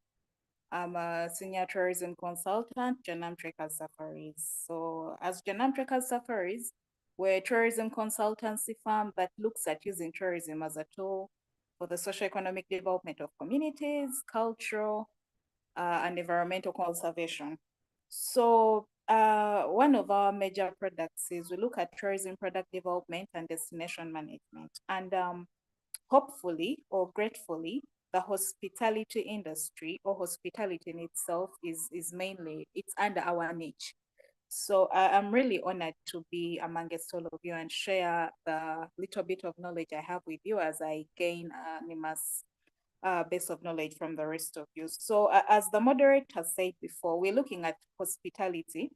I'm a senior tourism consultant, Janam Trekkers Safaris. So as Janam Trekkers Safaris, we're a tourism consultancy firm that looks at using tourism as a tool for the socio-economic development of communities, cultural, and environmental conservation. So one of our major products is we look at tourism product development and destination management. And hopefully or gratefully, the hospitality industry or hospitality in itself is mainly, it's under our niche. So I'm really honored to be amongst all of you and share the little bit of knowledge I have with you as I gain Nima's base of knowledge from the rest of you. So as the moderator said before, we're looking at hospitality,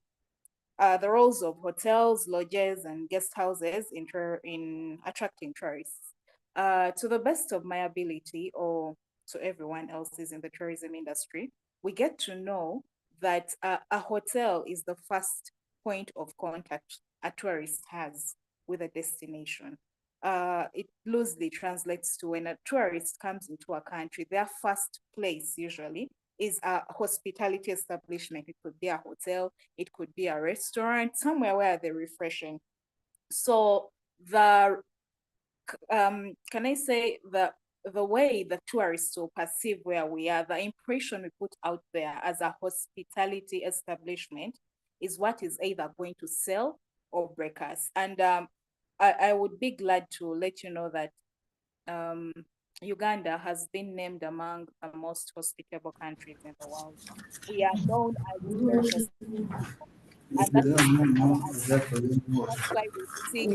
the roles of hotels, lodges, and guest houses in attracting tourists. To the best of my ability, or to everyone else's in the tourism industry, we get to know that a hotel is the first point of contact a tourist has with a destination. It loosely translates to when a tourist comes into a country, their first place usually is a hospitality establishment. It could be a hotel, it could be a restaurant, somewhere where they're refreshing. So the can I say the way the tourists will perceive where we are, the impression we put out there as a hospitality establishment is what is either going to sell or break us. And I would be glad to let you know that Uganda has been named among the most hospitable countries in the world. We are known as very hospitable, and that is our advantage. That's why we see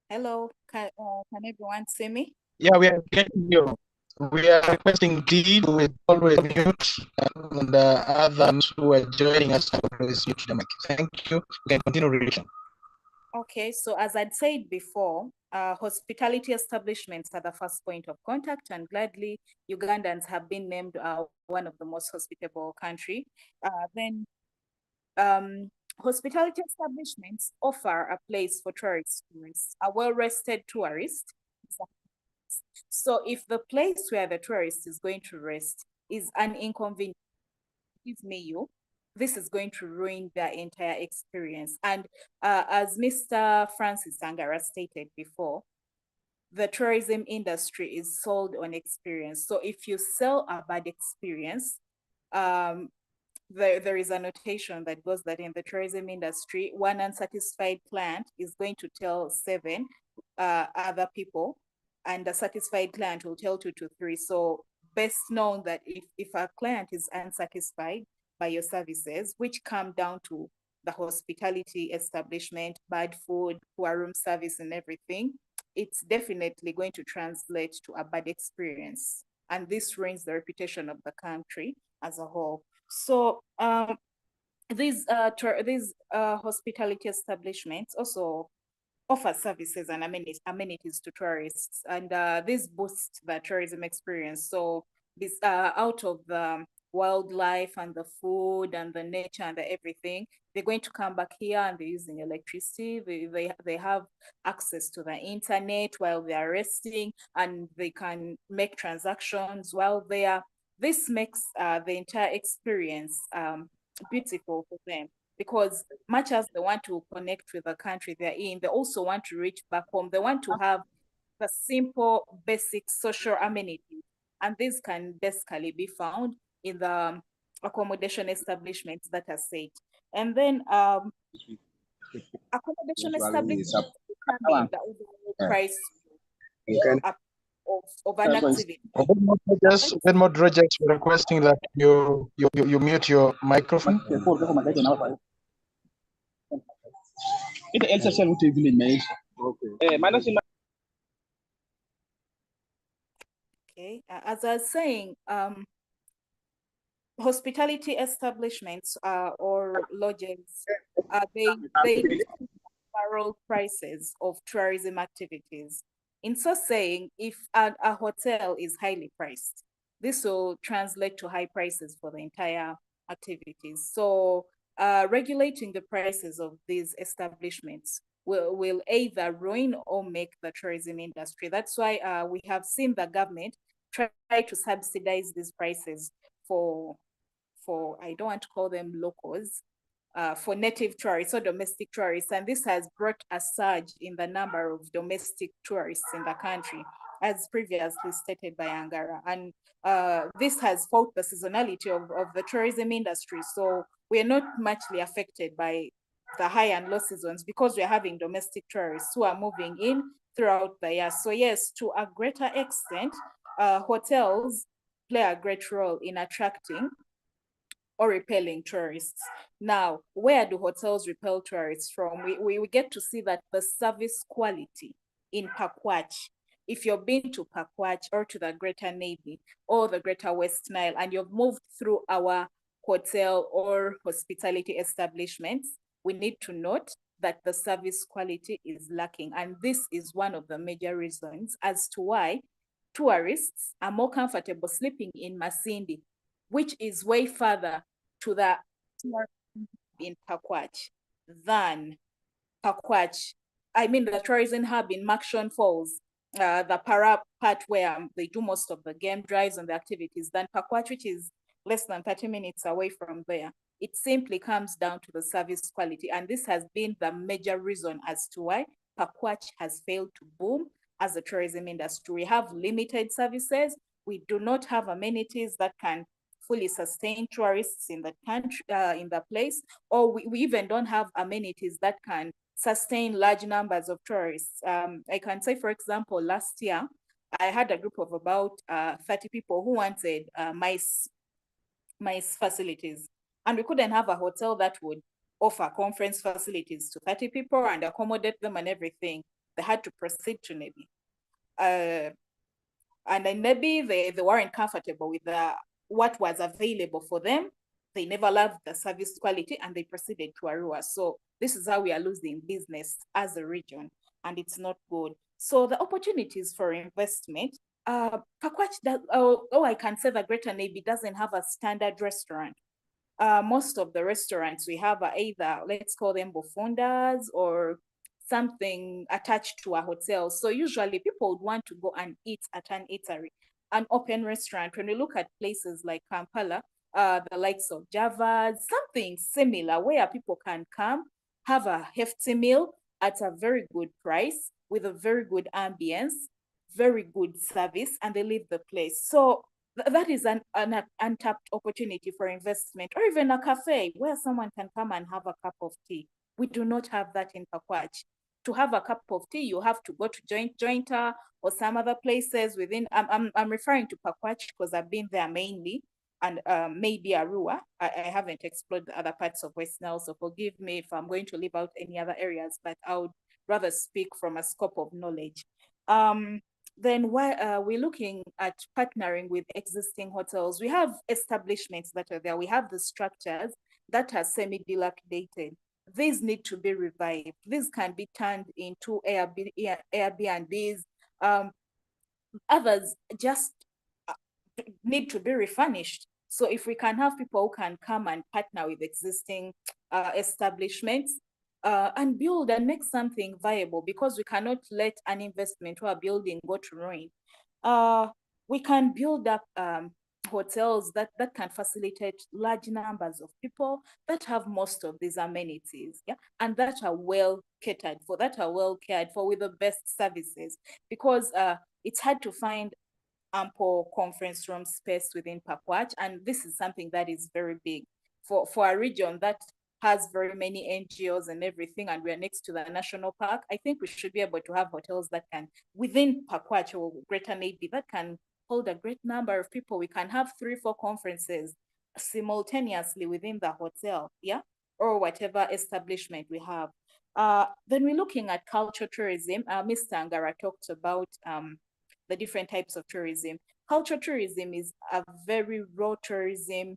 hello, can everyone see me? Yeah, we are getting you. We are requesting Dee to always mute, and others who are joining us always mute the mic. Thank you. We can continue reading. Okay, so as I'd said before, hospitality establishments are the first point of contact, and gladly Ugandans have been named one of the most hospitable country. Then hospitality establishments offer a place for tourists, a well-rested tourist. So if the place where the tourist is going to rest is an inconvenience, this is going to ruin their entire experience. And as Mr. Francis Angara stated before, the tourism industry is sold on experience. So if you sell a bad experience, there is a notation that goes that in the tourism industry, one unsatisfied client is going to tell 7 other people, and a satisfied client will tell 2 to 3. So best known that if a client is unsatisfied by your services, which come down to the hospitality establishment, bad food, poor room service and everything, it's definitely going to translate to a bad experience. And this ruins the reputation of the country as a whole. So these hospitality establishments also offer services and amenities to tourists, and this boosts the tourism experience. So this out of the wildlife and the food and the nature and the everything, they're going to come back here and they're using electricity. They have access to the internet while they are resting, and they can make transactions while they are. This makes the entire experience beautiful for them, because much as they want to connect with the country they're in, they also want to reach back home. They want to have the simple, basic social amenities. And these can basically be found in the accommodation establishments that are said. And then accommodation establishments determine the overall price of an activity. When moderators were requesting that you mute your microphone. Okay, as I was saying, hospitality establishments or lodges, they determine overall prices of tourism activities In so saying, if a hotel is highly priced, this will translate to high prices for the entire activities. So regulating the prices of these establishments will either ruin or make the tourism industry. That's why we have seen the government try to subsidize these prices for I don't want to call them locals, for native tourists or domestic tourists. And this has brought a surge in the number of domestic tourists in the country, as previously stated by Angara. And this has fought the seasonality of the tourism industry. So we are not muchly affected by the high and low seasons because we're having domestic tourists who are moving in throughout the year. So yes, to a greater extent, hotels play a great role in attracting or repelling tourists. Now, where do hotels repel tourists from? We get to see that the service quality in Pakwach, if you've been to Pakwach or to the Greater Nebbi or the Greater West Nile and you've moved through our hotel or hospitality establishments, we need to note that the service quality is lacking. And this is one of the major reasons as to why tourists are more comfortable sleeping in Masindi, which is way further to the in Pakwach than Pakwach. I mean, the tourism hub in Makshon Falls, the para part where they do most of the game drives and the activities, than Pakwach, which is less than 30 minutes away from there. It simply comes down to the service quality. And this has been the major reason as to why Pakwach has failed to boom as a tourism industry. We have limited services. We do not have amenities that can fully sustain tourists in the country, in the place, or we even don't have amenities that can sustain large numbers of tourists. I can say, for example, last year, I had a group of about 30 people who wanted mice facilities, and we couldn't have a hotel that would offer conference facilities to 30 people and accommodate them and everything. They had to proceed to Nebbi. And in Nebbi, they weren't comfortable with what was available for them. They never loved the service quality and they proceeded to Arua. So this is how we are losing business as a region, and it's not good. So the opportunities for investment, Pakwach, I can say the Greater Nebbi doesn't have a standard restaurant. Most of the restaurants we have are either, let's call them bufundas or something attached to a hotel. So usually people would want to go and eat at an eatery, an open restaurant. When we look at places like Kampala, the likes of Java's, something similar where people can come, have a hefty meal at a very good price with a very good ambience, very good service, and they leave the place. So that is an untapped opportunity for investment, or even a cafe where someone can come and have a cup of tea. We do not have that in Pakwach. To have a cup of tea, you have to go to Jointa or some other places within. I'm referring to Pakwach because I've been there mainly, and maybe Arua. I haven't explored the other parts of West Nile, so forgive me if I'm going to leave out any other areas, but I would rather speak from a scope of knowledge. Then while we're looking at partnering with existing hotels, we have establishments that are there. We have the structures that are semi-dilapidated. These need to be revived. These can be turned into Airbnbs. Others just need to be refurnished. So if we can have people who can come and partner with existing establishments, and build and make something viable, because we cannot let an investment or a building go to ruin. We can build up hotels that can facilitate large numbers of people, that have most of these amenities, yeah, and that are well catered for, that are well cared for with the best services, because it's hard to find ample conference room space within Pakwach, and this is something that is very big for a region that has very many NGOs and everything, and we're next to the national park. I think we should be able to have hotels that can, within Pakwach or Greater Nebbi, that can hold a great number of people. We can have 3-4 conferences simultaneously within the hotel, yeah, or whatever establishment we have. Then we're looking at culture tourism. Mr. Angara talked about the different types of tourism. Culture tourism is a very raw tourism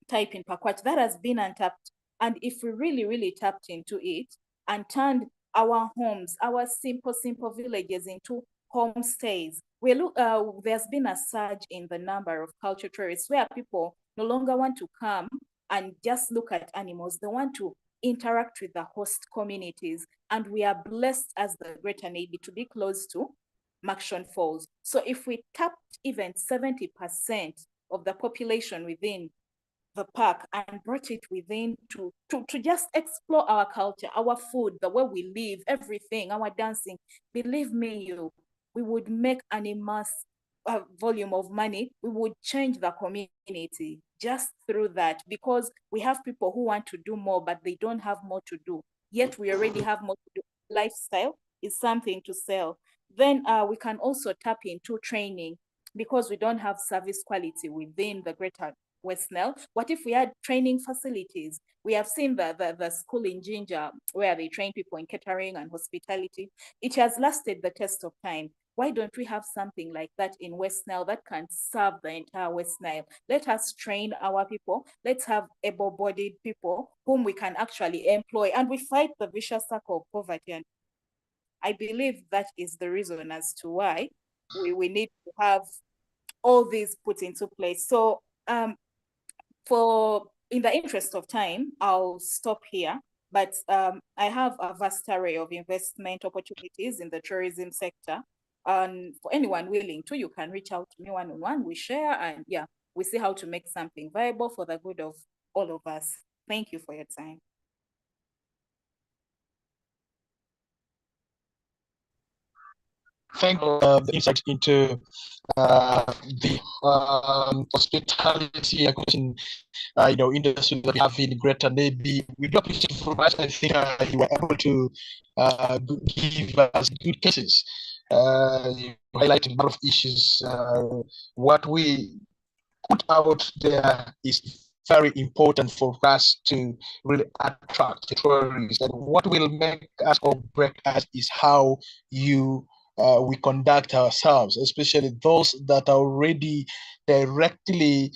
type in Pakwach that has been untapped. And if we really, really tapped into it and turned our homes, our simple villages into homestays. There's been a surge in the number of culture tourists where people no longer want to come and just look at animals. They want to interact with the host communities. And we are blessed as the Greater Nebbi to be close to Makshon Falls. So if we tapped even 70% of the population within the park and brought it within to just explore our culture, our food, the way we live, everything, our dancing, believe me, we would make an immense volume of money. We would change the community just through that, because we have people who want to do more, but they don't have more to do. Yet we already have more to do. Lifestyle is something to sell. Then we can also tap into training, because we don't have service quality within the Greater West Nile. What if we had training facilities? We have seen the school in Ginger where they train people in catering and hospitality. It has lasted the test of time. Why don't we have something like that in West Nile that can serve the entire West Nile? Let us train our people. Let's have able-bodied people whom we can actually employ, and we fight the vicious circle of poverty. And I believe that is the reason as to why we need to have all these put into place. So in the interest of time, I'll stop here. But I have a vast array of investment opportunities in the tourism sector. And for anyone willing to, you can reach out to me one-on-one. We share, and yeah, we see how to make something viable for the good of all of us. Thank you for your time. Thank you for the insight into the hospitality industry that we have in Greater Nebbi. We do appreciate it very much. I think you were able to give us good cases, highlighting a lot of issues. What we put out there is very important for us to really attract the tourists. And what will make us or break us is how we conduct ourselves, especially those that are already directly,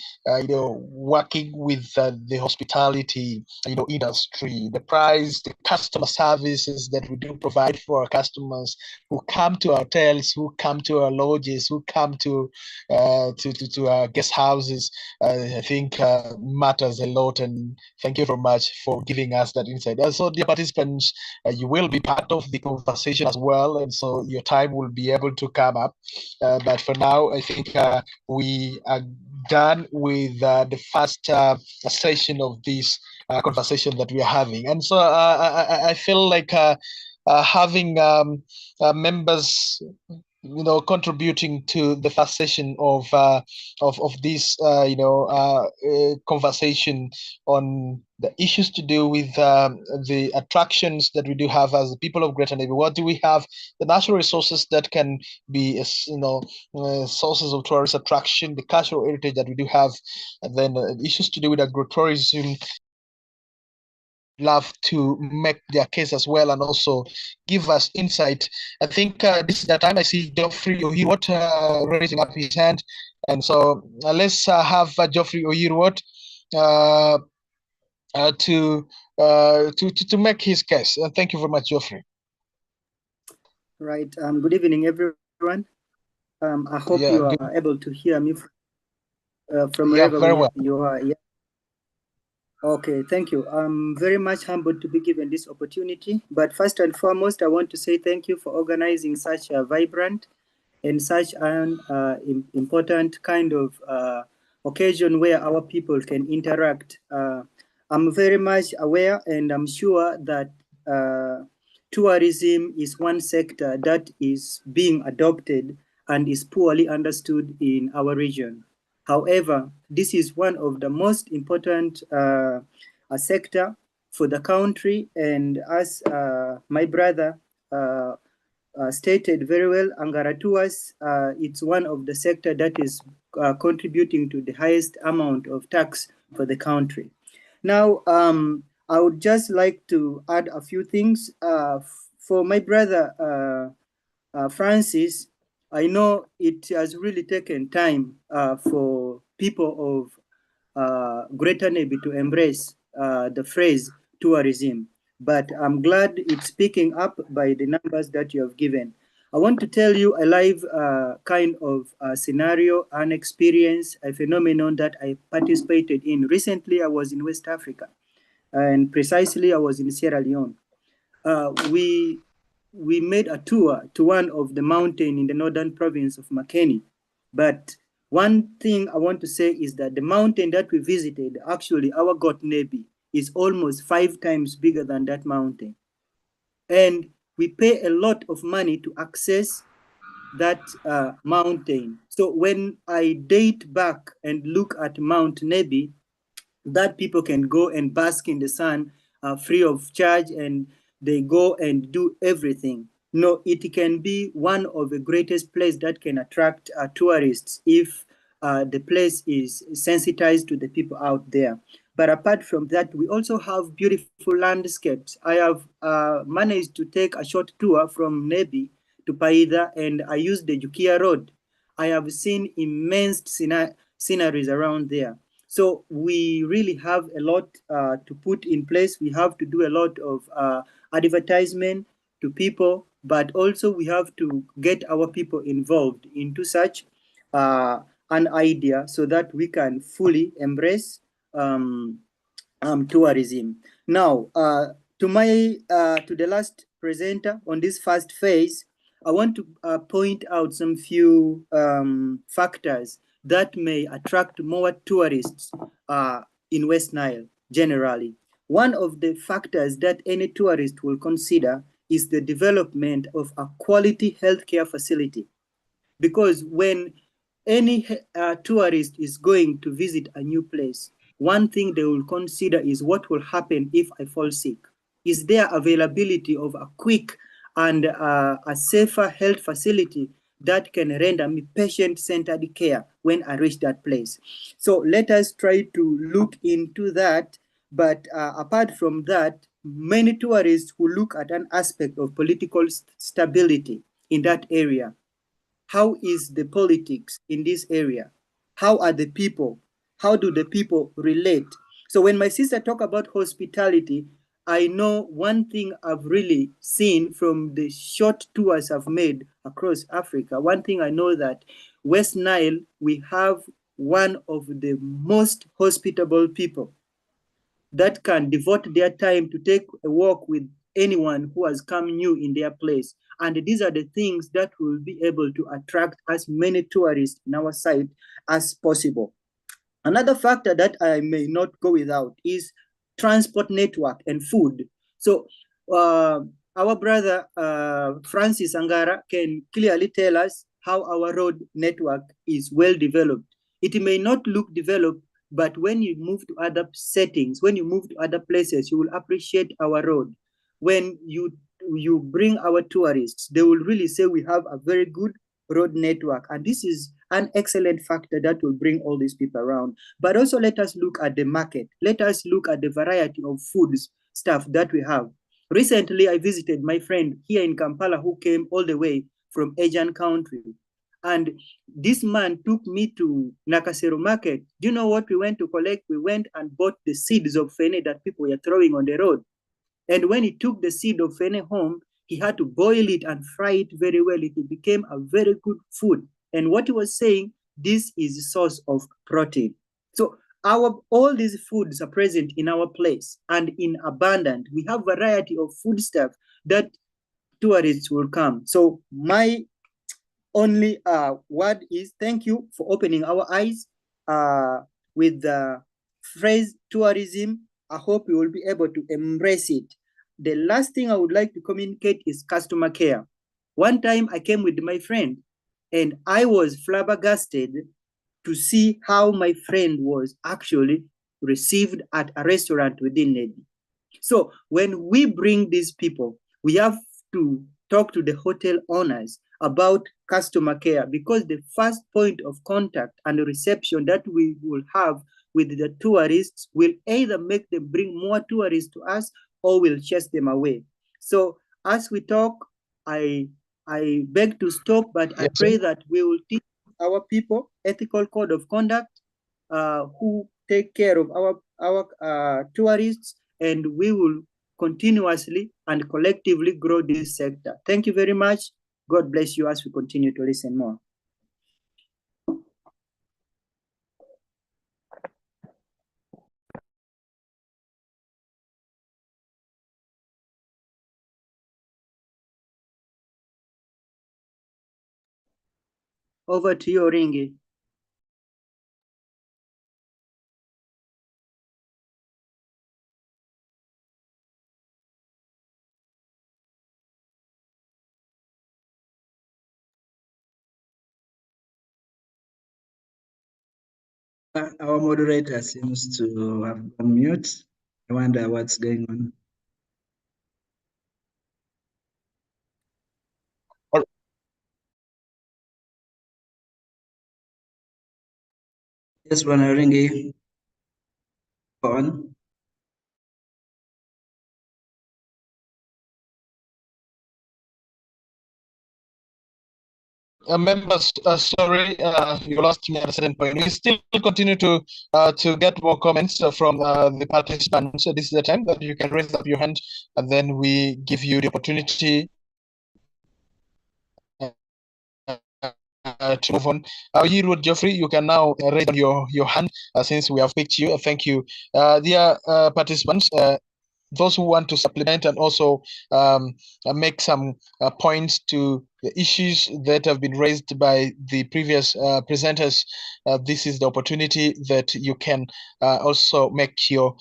working with the hospitality, industry. The price, the customer services that we do provide for our customers who come to our hotels, who come to our lodges, who come to our guest houses, I think matters a lot. And thank you very much for giving us that insight. Also, dear participants, you will be part of the conversation as well, and so your time will be able to come up. But for now, I think we are done with the first session of this conversation that we are having. And so I feel like having members contributing to the first session of this conversation on the issues to do with the attractions that we do have as the people of Greater Nebbi. What do we have? The natural resources that can be sources of tourist attraction, the cultural heritage that we do have, and then issues to do with agro-tourism. Love to make their case as well and also give us insight. I think this is the time I see Geoffrey Oyirwot raising up his hand, and so let's have Geoffrey Oyirwot to make his case. Thank you very much, Geoffrey. Right. Good evening, everyone. I hope you are able to hear me from wherever you are. Yeah. Okay, thank you. I'm very much humbled to be given this opportunity. But first and foremost, I want to say thank you for organizing such a vibrant and such an important kind of occasion where our people can interact. I'm very much aware, and I'm sure that tourism is one sector that is being adopted and is poorly understood in our region. However, this is one of the most important sector for the country, and as my brother stated very well, Angaratuas, it's one of the sector that is contributing to the highest amount of tax for the country. Now, I would just like to add a few things. For my brother Francis, I know it has really taken time for people of Greater Nebbi to embrace the phrase tourism. but I'm glad it's picking up by the numbers that you have given. I want to tell you a live kind of scenario, an experience, a phenomenon that I participated in. Recently, I was in West Africa, and precisely I was in Sierra Leone. We made a tour to one of the mountain in the northern province of Makeni. But one thing I want to say is that the mountain that we visited, actually our god Nebbi, is almost 5 times bigger than that mountain. And we pay a lot of money to access that mountain. So when I date back and look at Mount Nebbi, that people can go and bask in the sun free of charge, and they go and do everything. No, it can be one of the greatest places that can attract tourists if the place is sensitized to the people out there. But apart from that, we also have beautiful landscapes. I have managed to take a short tour from Nebbi to Paida, and I used the Jukia Road. I have seen immense sceneries around there. So we really have a lot to put in place. We have to do a lot of advertisement to people, but also we have to get our people involved into such an idea so that we can fully embrace tourism. Now, to the last presenter on this first phase, I want to point out some few factors that may attract more tourists in West Nile generally. One of the factors that any tourist will consider is the development of a quality healthcare facility. Because when any tourist is going to visit a new place, one thing they will consider is what will happen if I fall sick. Is there availability of a quick and a safer health facility that can render me patient-centered care when I reach that place? So let us try to look into that. But apart from that, many tourists will look at an aspect of political stability in that area. How is the politics in this area? How are the people? How do the people relate? So when my sister talk about hospitality, I know one thing I've really seen from the short tours I've made across Africa. One thing I know that West Nile, we have one of the most hospitable people that can devote their time to take a walk with anyone who has come new in their place. And these are the things that will be able to attract as many tourists in our site as possible. Another factor that I may not go without is transport network and food. So our brother Francis Angara can clearly tell us how our road network is well developed. It may not look developed, but when you move to other settings, when you move to other places, you will appreciate our road. When you bring our tourists, they will really say we have a very good road network. And this is an excellent factor that will bring all these people around. But also let us look at the market. Let us look at the variety of foods stuff that we have. Recently, I visited my friend here in Kampala who came all the way from Asian country. And this man took me to Nakasero market. Do you know what we went to collect? We went and bought the seeds of fene that people were throwing on the road. And when he took the seed of fene home, he had to boil it and fry it very well. It became a very good food. And what he was saying, this is a source of protein. So all these foods are present in our place and in abundance. We have a variety of food stuff that tourists will come. So my only word is thank you for opening our eyes with the phrase tourism. I hope we will be able to embrace it. The last thing I would like to communicate is customer care. One time I came with my friend and I was flabbergasted to see how my friend was actually received at a restaurant within Nebbi. So when we bring these people, we have to talk to the hotel owners about customer care, because the first point of contact and reception that we will have with the tourists will either make them bring more tourists to us or will chase them away. So as we talk, I beg to stop, but I pray that we will teach our people ethical code of conduct who take care of our tourists, and we will continuously and collectively grow this sector. Thank you very much. God bless you as we continue to listen more. Over to you, Oringi. Our moderator seems to have gone mute. I wonder what's going on. Yes, Oringi, go on. Members, sorry, you lost me at a certain point. We still continue to get more comments from the participants. So this is the time that you can raise up your hand, and then we give you the opportunity to move on. Yearwood Geoffrey, you can now raise your hand since we have picked you. Thank you, dear participants. Those who want to supplement and also make some points to the issues that have been raised by the previous presenters, this is the opportunity that you can also make your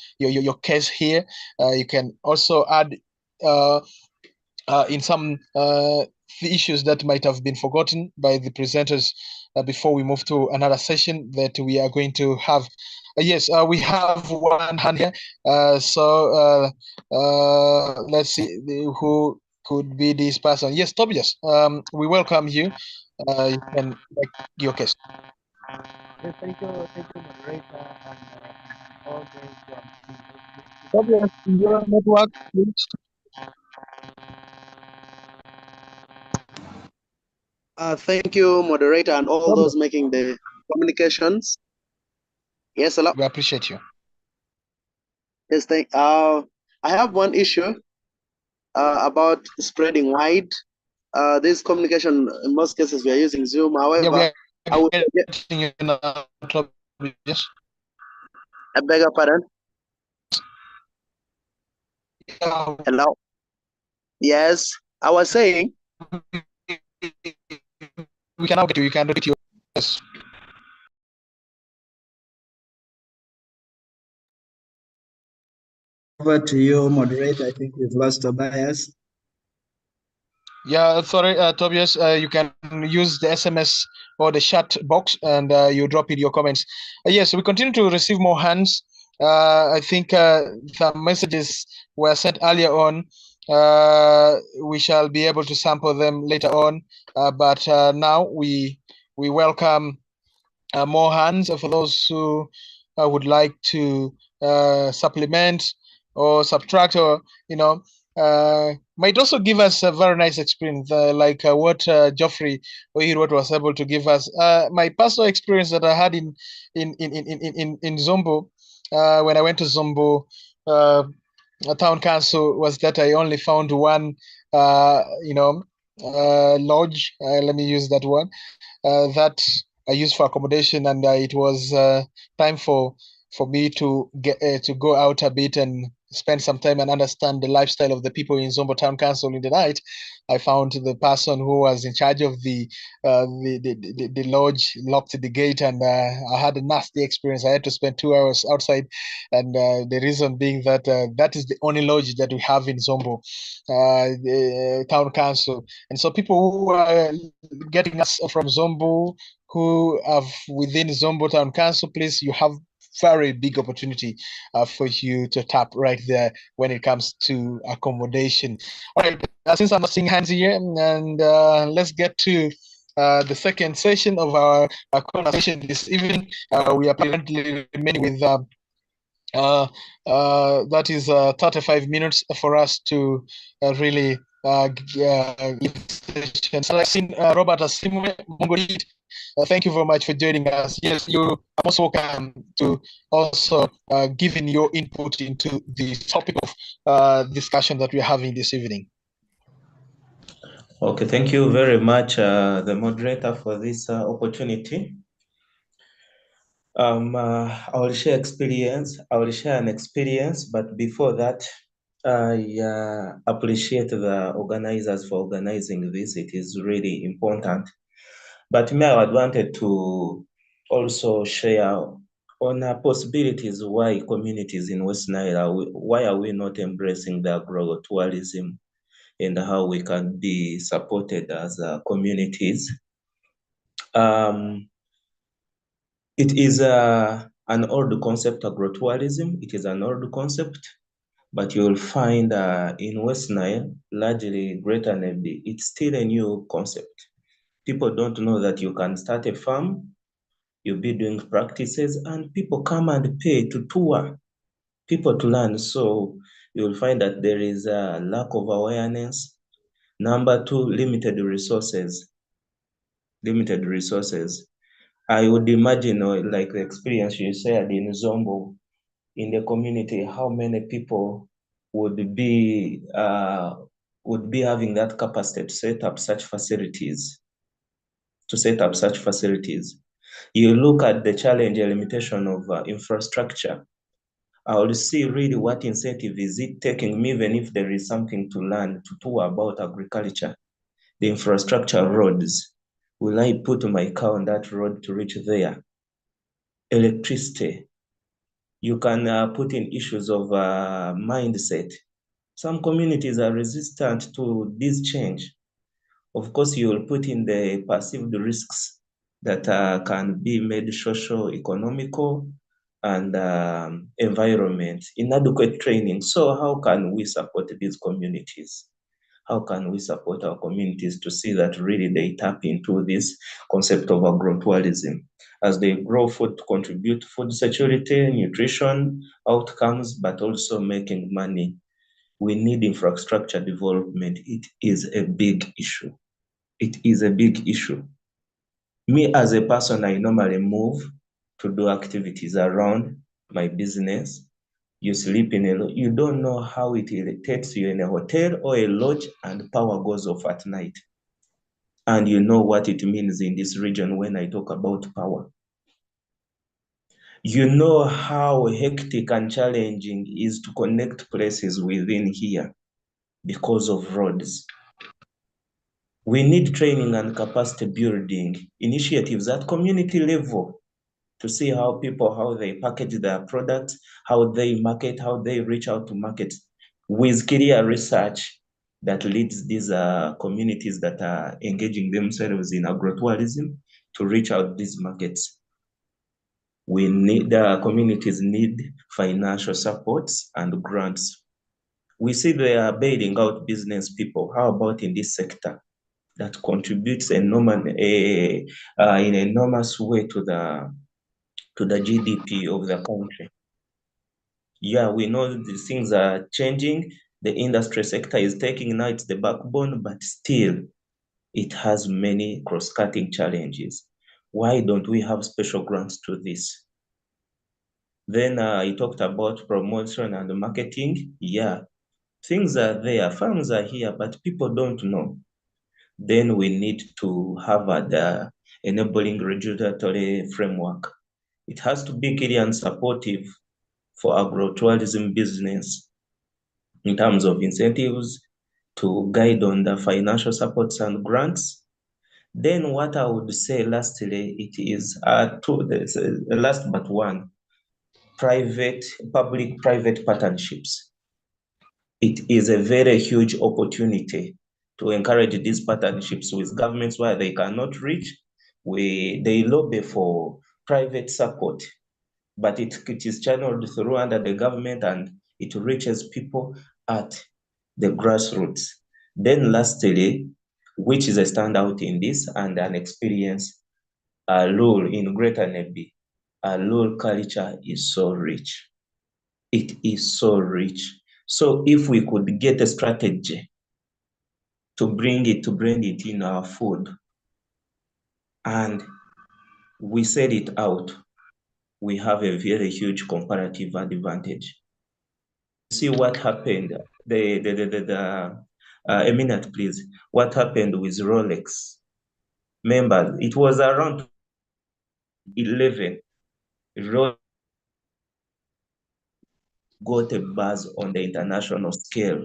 case here. You can also add in some the issues that might have been forgotten by the presenters before we move to another session that we are going to have. Yes, we have one hand here. Let's see who could be this person. Yes, Tobias, we welcome you. You can make your case. Yes, thank you, moderator, and all those. Tobias, your network, please. Thank you, moderator, and all those making the communications. Yes, hello. We appreciate you. Yes, I have one issue about spreading wide. This communication, in most cases, we are using Zoom. However, I would yes. I beg your pardon. Hello. Yes, I was saying. We can now get you. You can repeat your. Yes. Over to you, moderator. I think we've lost Tobias. Yeah, sorry, Tobias. You can use the SMS or the chat box, and you drop in your comments. Yes, we continue to receive more hands. I think some messages were sent earlier on. We shall be able to sample them later on, but now we welcome more hands for those who would like to supplement or subtract, or might also give us a very nice experience, like what Geoffrey Oirot was able to give us. My personal experience that I had in Zombo, when I went to Zombo town council, was that I only found one, lodge. Let me use that one. That I used for accommodation, and it was time for me to go out a bit and spend some time and understand the lifestyle of the people in Zombo Town Council in the night. I found the person who was in charge of the lodge locked the gate, and I had a nasty experience. I had to spend 2 hours outside, and the reason being that that is the only lodge that we have in Zombo the Town Council. And so people who are getting us from Zombo, who are within Zombo Town Council, please, you have very big opportunity for you to tap right there when it comes to accommodation. All right, since I'm not seeing hands here, and let's get to the second session of our conversation this evening. We are currently remaining with that is 35 minutes for us to really give session. So I've seen Robert Asimwe, Mongolid. Thank you very much for joining us. Yes, you are most welcome to also giving your input into the topic of discussion that we're having this evening. Okay, thank you very much, the moderator, for this opportunity. I will share experience. I will share an experience, but before that, I appreciate the organizers for organizing this. It is really important. But me, I wanted to also share on possibilities why communities in West Nile, why are we not embracing the agro-tourism and how we can be supported as communities. It is an old concept, agro-tourism. It is an old concept, but you'll find in West Nile, largely Greater Nebbi, it's still a new concept. People don't know that you can start a farm, you'll be doing practices, and people come and pay to tour, people to learn. So you'll find that there is a lack of awareness. Number two, limited resources. Limited resources. I would imagine, like the experience you shared in Zombo, in the community, how many people would be having that capacity to set up such facilities. You look at the challenge and limitation of infrastructure. I will see really what incentive is it taking me, even if there is something to learn, to tour about agriculture, the infrastructure, roads. Will I put my car on that road to reach there? Electricity. You can put in issues of mindset. Some communities are resistant to this change. Of course, you will put in the perceived risks that can be made social, economical, and environment, inadequate training. So how can we support these communities? How can we support our communities to see that really they tap into this concept of agro-tourism as they grow food to contribute to food security, nutrition, outcomes, but also making money? We need infrastructure development. It is a big issue. It is a big issue. Me as a person, I normally move to do activities around my business. You sleep in you don't know how it irritates you in a hotel or a lodge and power goes off at night. And you know what it means in this region when I talk about power. You know how hectic and challenging it is to connect places within here because of roads. We need training and capacity building initiatives at community level to see how they package their products, how they market, how they reach out to markets with clear research that leads these communities that are engaging themselves in agro-tourism to reach out these markets. The communities need financial supports and grants. We see they are bailing out business people. How about in this sector that contributes in an enormous way to the GDP of the country? Yeah, we know these things are changing. The industry sector is taking now, it's the backbone, but still it has many cross-cutting challenges. Why don't we have special grants to this? Then he talked about promotion and marketing. Yeah, things are there, farms are here, but people don't know. Then we need to have the enabling regulatory framework. It has to be clear and supportive for agro-tourism business in terms of incentives to guide on the financial supports and grants. Then what I would say lastly, it is last but one, public-private partnerships. It is a very huge opportunity to encourage these partnerships with governments where they cannot reach. They lobby for private support, but it is channeled through under the government and it reaches people at the grassroots. Then lastly, which is a standout in this and an experience, Lul in Greater Nebbi, Lul culture is so rich. It is so rich. So if we could get a strategy to bring it in our food and we said it out, we have a very huge comparative advantage. See what happened. A minute, please. What happened with Rolex? Members, it was around 11. Rolex got a buzz on the international scale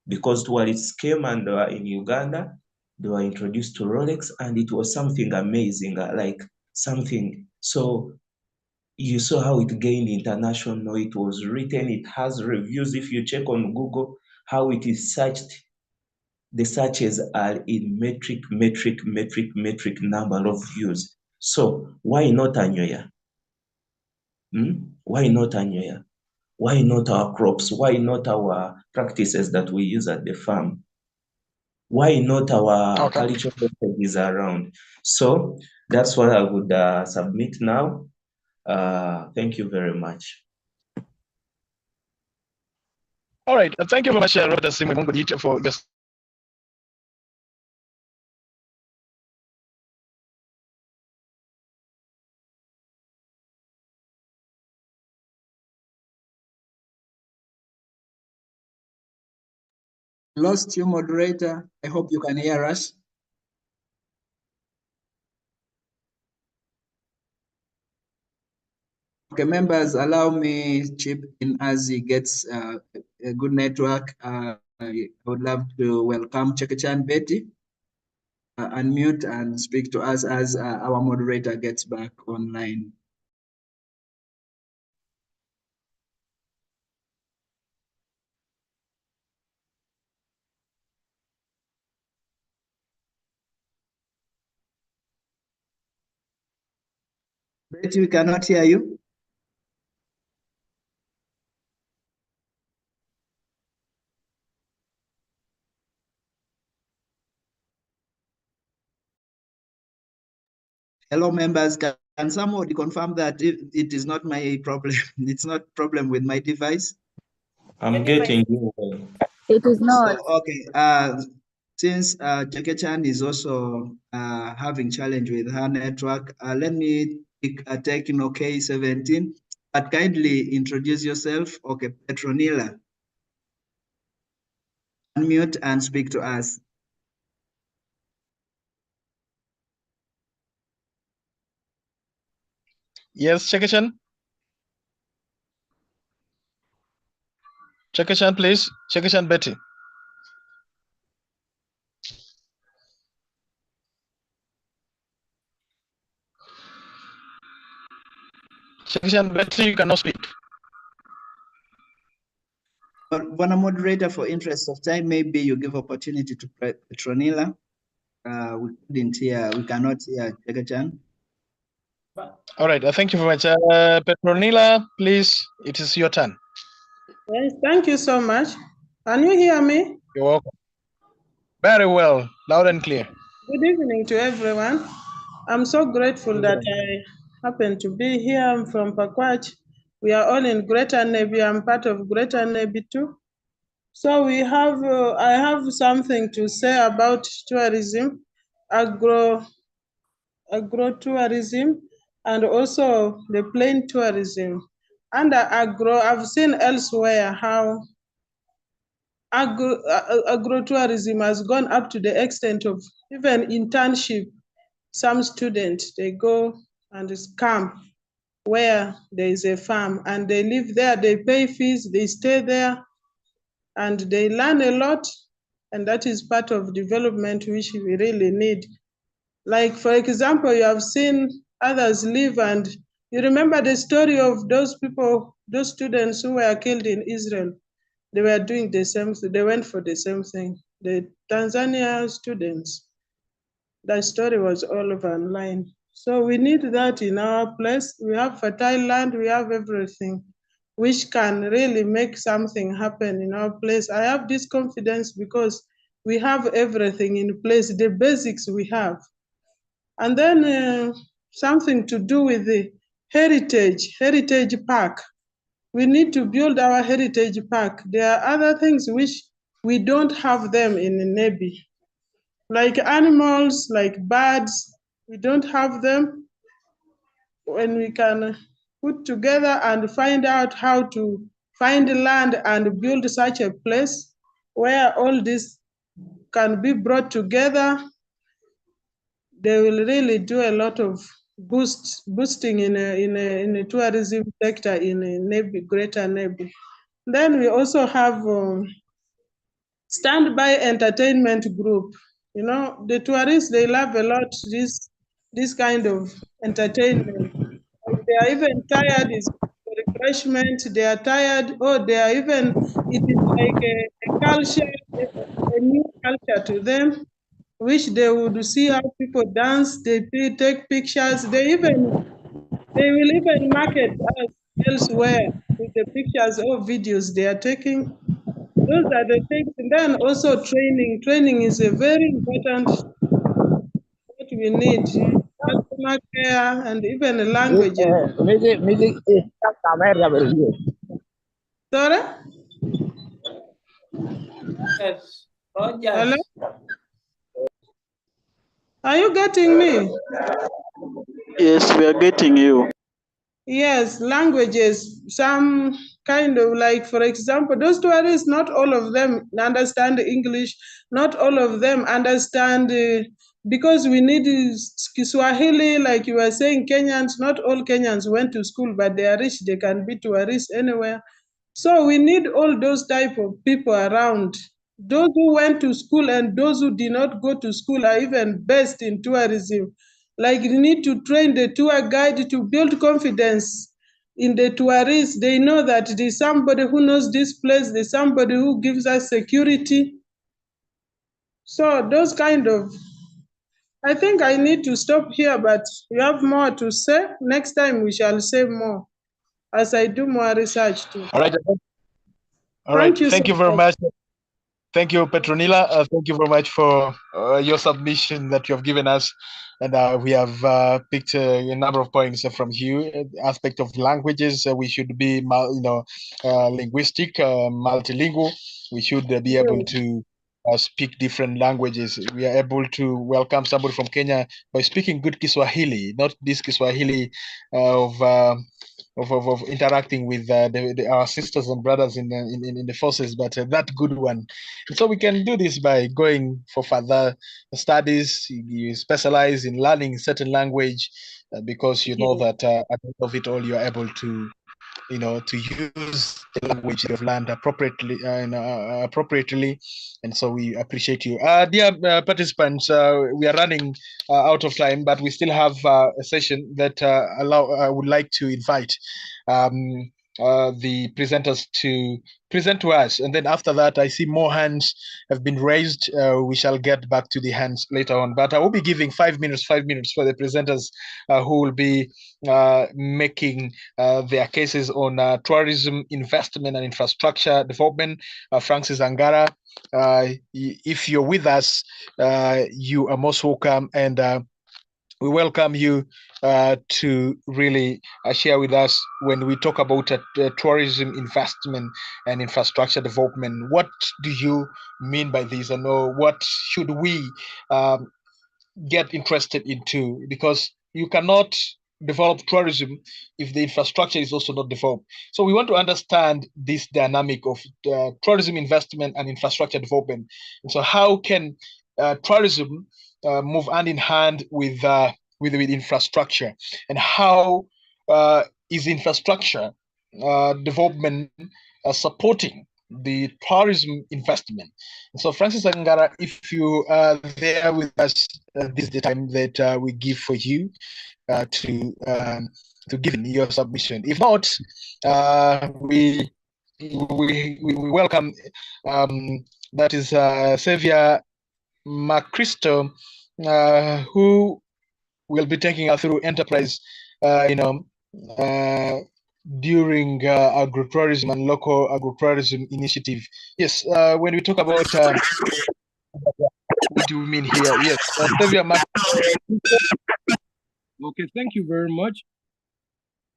because tourists came and they were in Uganda. They were introduced to Rolex, and it was something amazing, like something. So you saw how it gained international. It was written, it has reviews. If you check on Google how it is searched, the searches are in metric number of views. So why not Anyoya? Why not Anyoya? Why not our crops? Why not our practices that we use at the farm? Why not our cultural heritage around? So that's what I would submit now. Thank you very much. All right. Thank you very much, Robert Simon, for your Lost you, moderator. I hope you can hear us. Okay, members, allow me chip in as he gets a good network. I would love to welcome Chekechan Betty. Unmute and speak to us as our moderator gets back online. Betty, we cannot hear you. Hello, members. Can somebody confirm that it is not my problem? It's not problem with my device. I'm getting you. It is not. So, okay. Since Chekechan is also having challenge with her network, let me take in OK 17. But kindly introduce yourself. Okay, Petronila. Unmute and speak to us. Yes, Chekechan. Chekechan, please. Chekechan Betty. Chekechan Betty, you cannot speak. Bwana moderator, for interest of time, maybe you give opportunity to Petronila. We cannot hear Chekechan. All right, thank you very much. Petronila, please, it is your turn. Yes, thank you so much. Can you hear me? You're welcome. Very well, loud and clear. Good evening to everyone. I'm so grateful that I happen to be here. I'm from Pakwach. We are all in Greater Nebbi. I'm part of Greater Nebbi too. So we have, I have something to say about tourism, agro-tourism, and also the plain tourism. Under agro, I've seen elsewhere how agro-tourism has gone up to the extent of even internship. Some students, they go and camp where there is a farm and they live there, they pay fees, they stay there, and they learn a lot. And that is part of development which we really need. Like, for example, you have seen others live, and you remember the story of those people, those students who were killed in Israel. They were doing the same thing. They went for the same thing. The Tanzania students, that story was all over online. So we need that in our place. We have fertile land, we have everything, which can really make something happen in our place. I have this confidence because we have everything in place, the basics we have. And then something to do with the heritage park. We need to build our heritage park. There are other things which we don't have them in Nebbi. Like animals, like birds, we don't have them. when we can put together and find out how to find land and build such a place where all this can be brought together, they will really do a lot of boosting in a tourism sector in Nebbi, Greater Nebbi. Then we also have standby entertainment group. You know, the tourists, they love a lot this kind of entertainment. They are even tired, it's refreshment, they are tired, or they are even, it is like a culture, a new culture to them, which they would see how people dance, they take pictures, they will even market us elsewhere with the pictures or videos they are taking. Those are the things. And then also training. Training is a very important what we need. Customer care and even languages. Sorry? Yes. Hello? Are you getting me? Yes, we are getting you. Yes, languages, some kind of like, for example, those tourists, not all of them understand English, not all of them understand, because we need Kiswahili, like you were saying, Kenyans, not all Kenyans went to school, but they are rich, they can be tourists anywhere. So we need all those type of people around. Those who went to school and those who did not go to school are even best in tourism. Like you need to train the tour guide to build confidence in the tourists. They know that there's somebody who knows this place, there's somebody who gives us security. So those kind of, I think I need to stop here, but you have more to say. Next time we shall say more as I do more research too. All right. All right. Thank you very much. Thank you, Petronila. Thank you very much for your submission that you have given us. And we have picked a number of points from you. Aspect of languages, we should be, linguistic, multilingual. We should be able to speak different languages. We are able to welcome somebody from Kenya by speaking good Kiswahili, not this Kiswahili of interacting with our sisters and brothers in the forces, but that good one. And so we can do this by going for further studies. You specialize in learning certain language because you know that at the end of it all, you are able to to use the language you've learned appropriately appropriately. And so we appreciate you. Dear participants, we are running out of time, but we still have a session that I would like to invite the presenters to present to us. And then after that, I see more hands have been raised. We shall get back to the hands later on. But I will be giving 5 minutes for the presenters who will be making their cases on tourism, investment, and infrastructure development. Francis Angara, if you're with us, you are most welcome, and we welcome you to really share with us when we talk about tourism, investment, and infrastructure development. What do you mean by this, and what should we get interested into? Because you cannot develop tourism if the infrastructure is also not developed. So we want to understand this dynamic of tourism investment and infrastructure development. And so how can tourism move hand in hand with infrastructure, and how is infrastructure development supporting the tourism investment? And so, Francis Angara, if you are there with us, this is the time that we give for you to give in your submission. If not, we welcome that is Xavier Macristo, who will be taking us through enterprise, during agro-tourism and local agro-tourism initiative. Yes, when we talk about what do we mean here? Yes, Okay, thank you very much.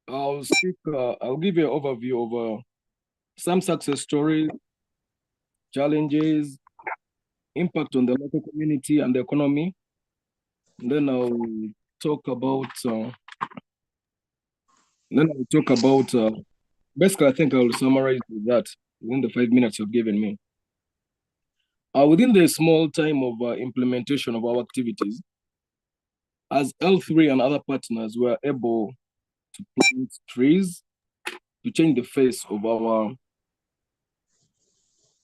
I'll speak. I'll give you an overview of some success stories, challenges, impact on the local community and the economy. And then I'll talk about Then I'll talk about, basically, I think I will summarize that within the 5 minutes you've given me. Within the small time of implementation of our activities, as L3 and other partners were able to plant trees to change the face of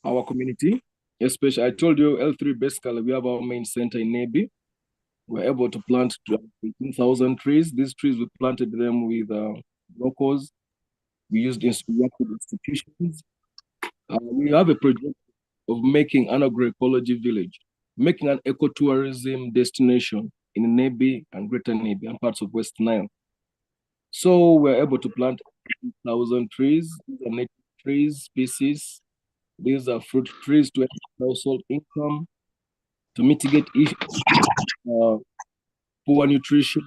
our community. Especially, I told you L3 basically we have our main center in Nebbi. We're able to plant 18,000 trees. These trees we planted them with locals. We used institutions. We have a project of making an agroecology village, making an ecotourism destination in Nebbi and Greater Nebbi and parts of West Nile. So we're able to plant 1,000 trees. These are native trees, species. These are fruit trees to enhance household income, to mitigate issues, poor nutrition,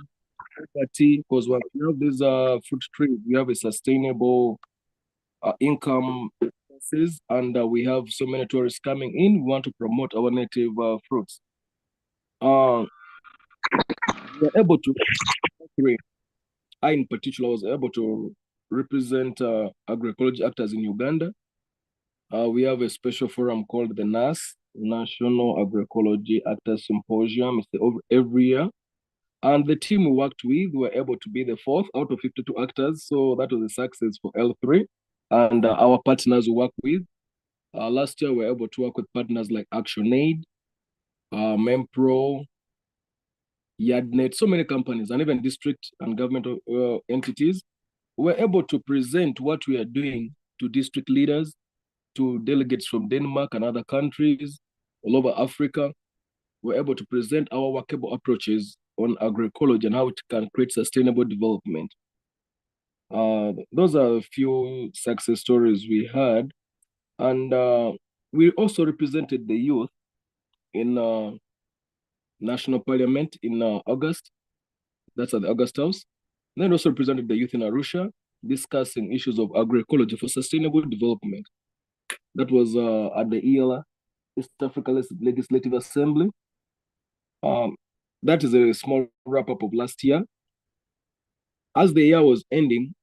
poverty, because when we have these fruit trees, we have a sustainable income sources, and we have so many tourists coming in. We want to promote our native fruits. We're able to, I in particular was able to represent agroecology actors in Uganda. We have a special forum called the NAS, National Agroecology Actors Symposium. It's every year. And the team we worked with were able to be the 4th out of 52 actors. So that was a success for L3 and our partners we work with. Last year, we were able to work with partners like ActionAid, Mempro, Yardnet, so many companies, and even district and government entities. We were able to present what we are doing to district leaders, to delegates from Denmark and other countries all over Africa. We're able to present our workable approaches on agroecology and how it can create sustainable development. Those are a few success stories we had. And we also represented the youth in National Parliament in August. That's at the August House. Then also represented the youth in Arusha, discussing issues of agroecology for sustainable development. That was at the ELA, East Africa Legislative Assembly. That is a small wrap-up of last year. As the year was ending,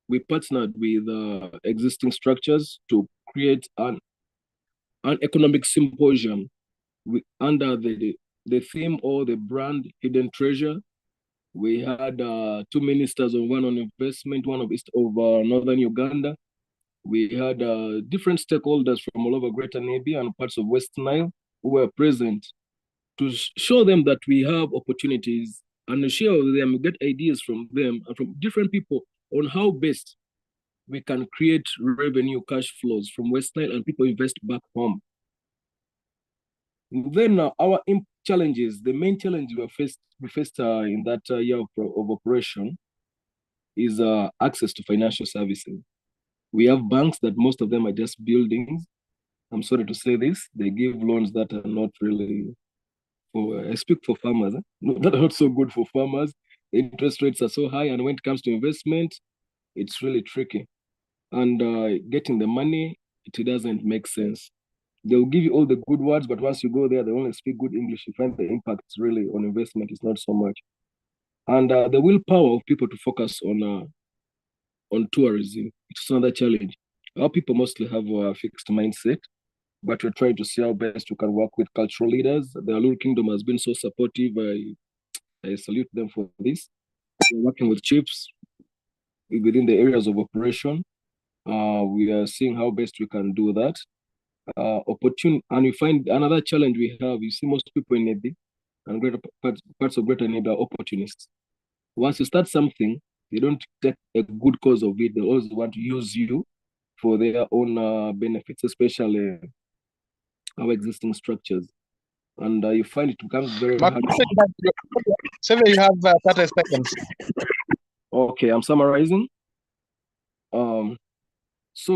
we partnered with existing structures to create an economic symposium under the theme or the brand Hidden Treasure. We had 2 ministers, one on investment, one of Northern Uganda. We had different stakeholders from all over Greater Nebbi and parts of West Nile who were present to show them that we have opportunities and share with them, get ideas from them and from different people on how best we can create revenue cash flows from West Nile and people invest back home. Then our challenges, the main challenge we faced in that year of operation is access to financial services. We have banks that most of them are just buildings. I'm sorry to say this, they give loans that are not really I speak for farmers, that are not so good for farmers. The interest rates are so high, and when it comes to investment, it's really tricky. And getting the money, it doesn't make sense. They'll give you all the good words, but once you go there, they only speak good English. You find the impact really on investment is not so much. And the willpower of people to focus on tourism, it's another challenge. Our people mostly have a fixed mindset, but we're trying to see how best we can work with cultural leaders. The Alur Kingdom has been so supportive. I salute them for this. We're working with chiefs within the areas of operation. We are seeing how best we can do that. And we find another challenge we have. You see, most people in Nebbi and greater parts of Greater Nebbi are opportunists. Once you start something, they don't take a good cause of it. They always want to use you for their own benefits, especially our existing structures. And you find it becomes very hard. You have 30 seconds. Okay, I'm summarizing. So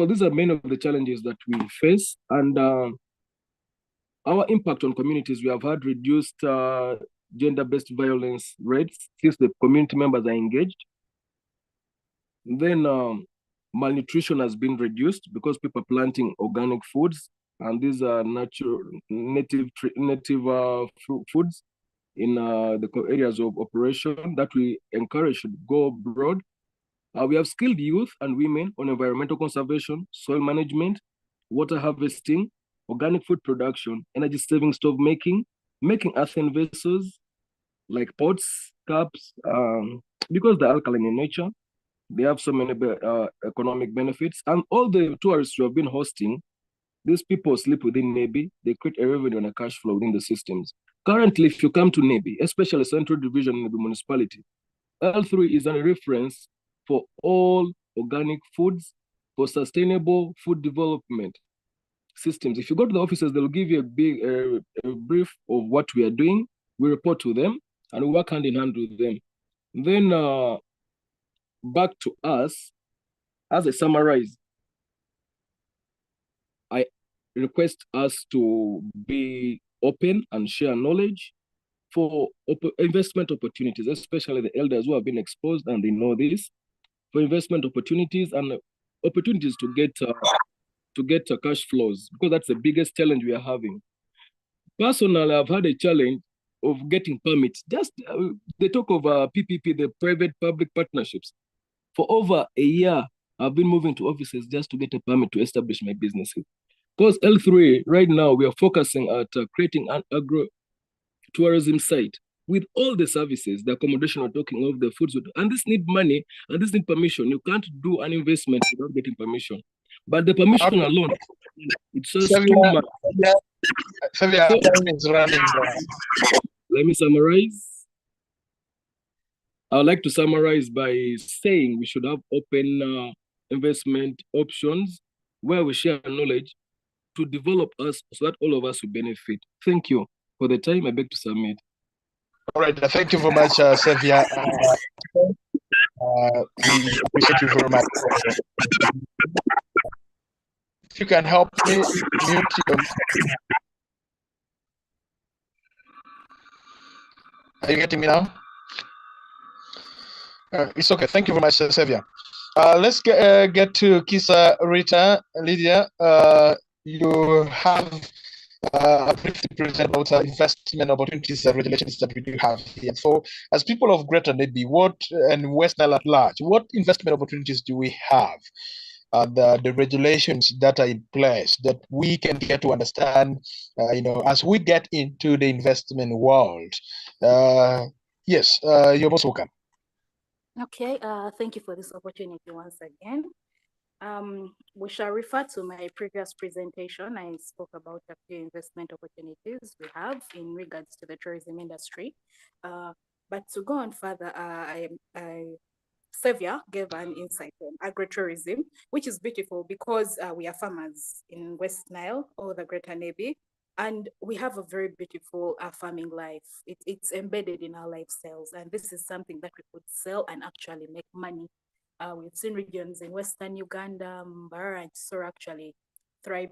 these are many of the challenges that we face, and our impact on communities. We have had reduced gender-based violence rates since the community members are engaged. Then malnutrition has been reduced because people are planting organic foods, and these are native foods in the areas of operation that we encourage should go abroad. We have skilled youth and women on environmental conservation, soil management, water harvesting, organic food production, energy saving stove making earthen vessels like pots, cups, because they're alkaline in nature. They have so many economic benefits. And all the tourists who have been hosting, these people sleep within Nebbi. They create a revenue and a cash flow within the systems. Currently, if you come to Nebbi, especially Central Division in Nebbi Municipality, L3 is a reference for all organic foods, for sustainable food development systems. If you go to the offices, they'll give you a brief of what we are doing. We report to them and we work hand in hand with them. Then back to us, as I summarize, I request us to be open and share knowledge for investment opportunities, especially the elders who have been exposed and they know this, for investment opportunities and opportunities to get cash flows, because that's the biggest challenge we are having. Personally, I've had a challenge of getting permits. Just they talk of PPP, the private-public partnerships. For over a year, I've been moving to offices just to get a permit to establish my businesses. Because L3, right now, we are focusing at creating an agro-tourism site with all the services, the accommodation we're talking of, the foods, and this need money, and this need permission. You can't do an investment without getting permission. But the permission alone, it's just too much. Time is running. Let me summarize. I would like to summarize by saying we should have open investment options where we share knowledge to develop us so that all of us will benefit. Thank you for the time. I beg to submit. All right. Thank you very much, Sevia. We appreciate you very much. If you can help me mute your... Are you getting me now? It's okay. Thank you very much, Sevia. Let's get to Kisa, Rita, Lydia. You have briefly present about investment opportunities and regulations that we do have here. So, as people of Greater Nebbi, and West Nile at large, what investment opportunities do we have? The regulations that are in place that we can get to understand, as we get into the investment world. Yes, you're most welcome. Okay, thank you for this opportunity once again. We shall refer to my previous presentation. I spoke about a few investment opportunities we have in regards to the tourism industry. But to go on further, Sevia gave an insight on agro-tourism, which is beautiful because we are farmers in West Nile or the Greater Nebbi, and we have a very beautiful farming life. It's embedded in our lifestyles, and this is something that we could sell and actually make money. We've seen regions in Western Uganda, Mbara and Sora actually thrive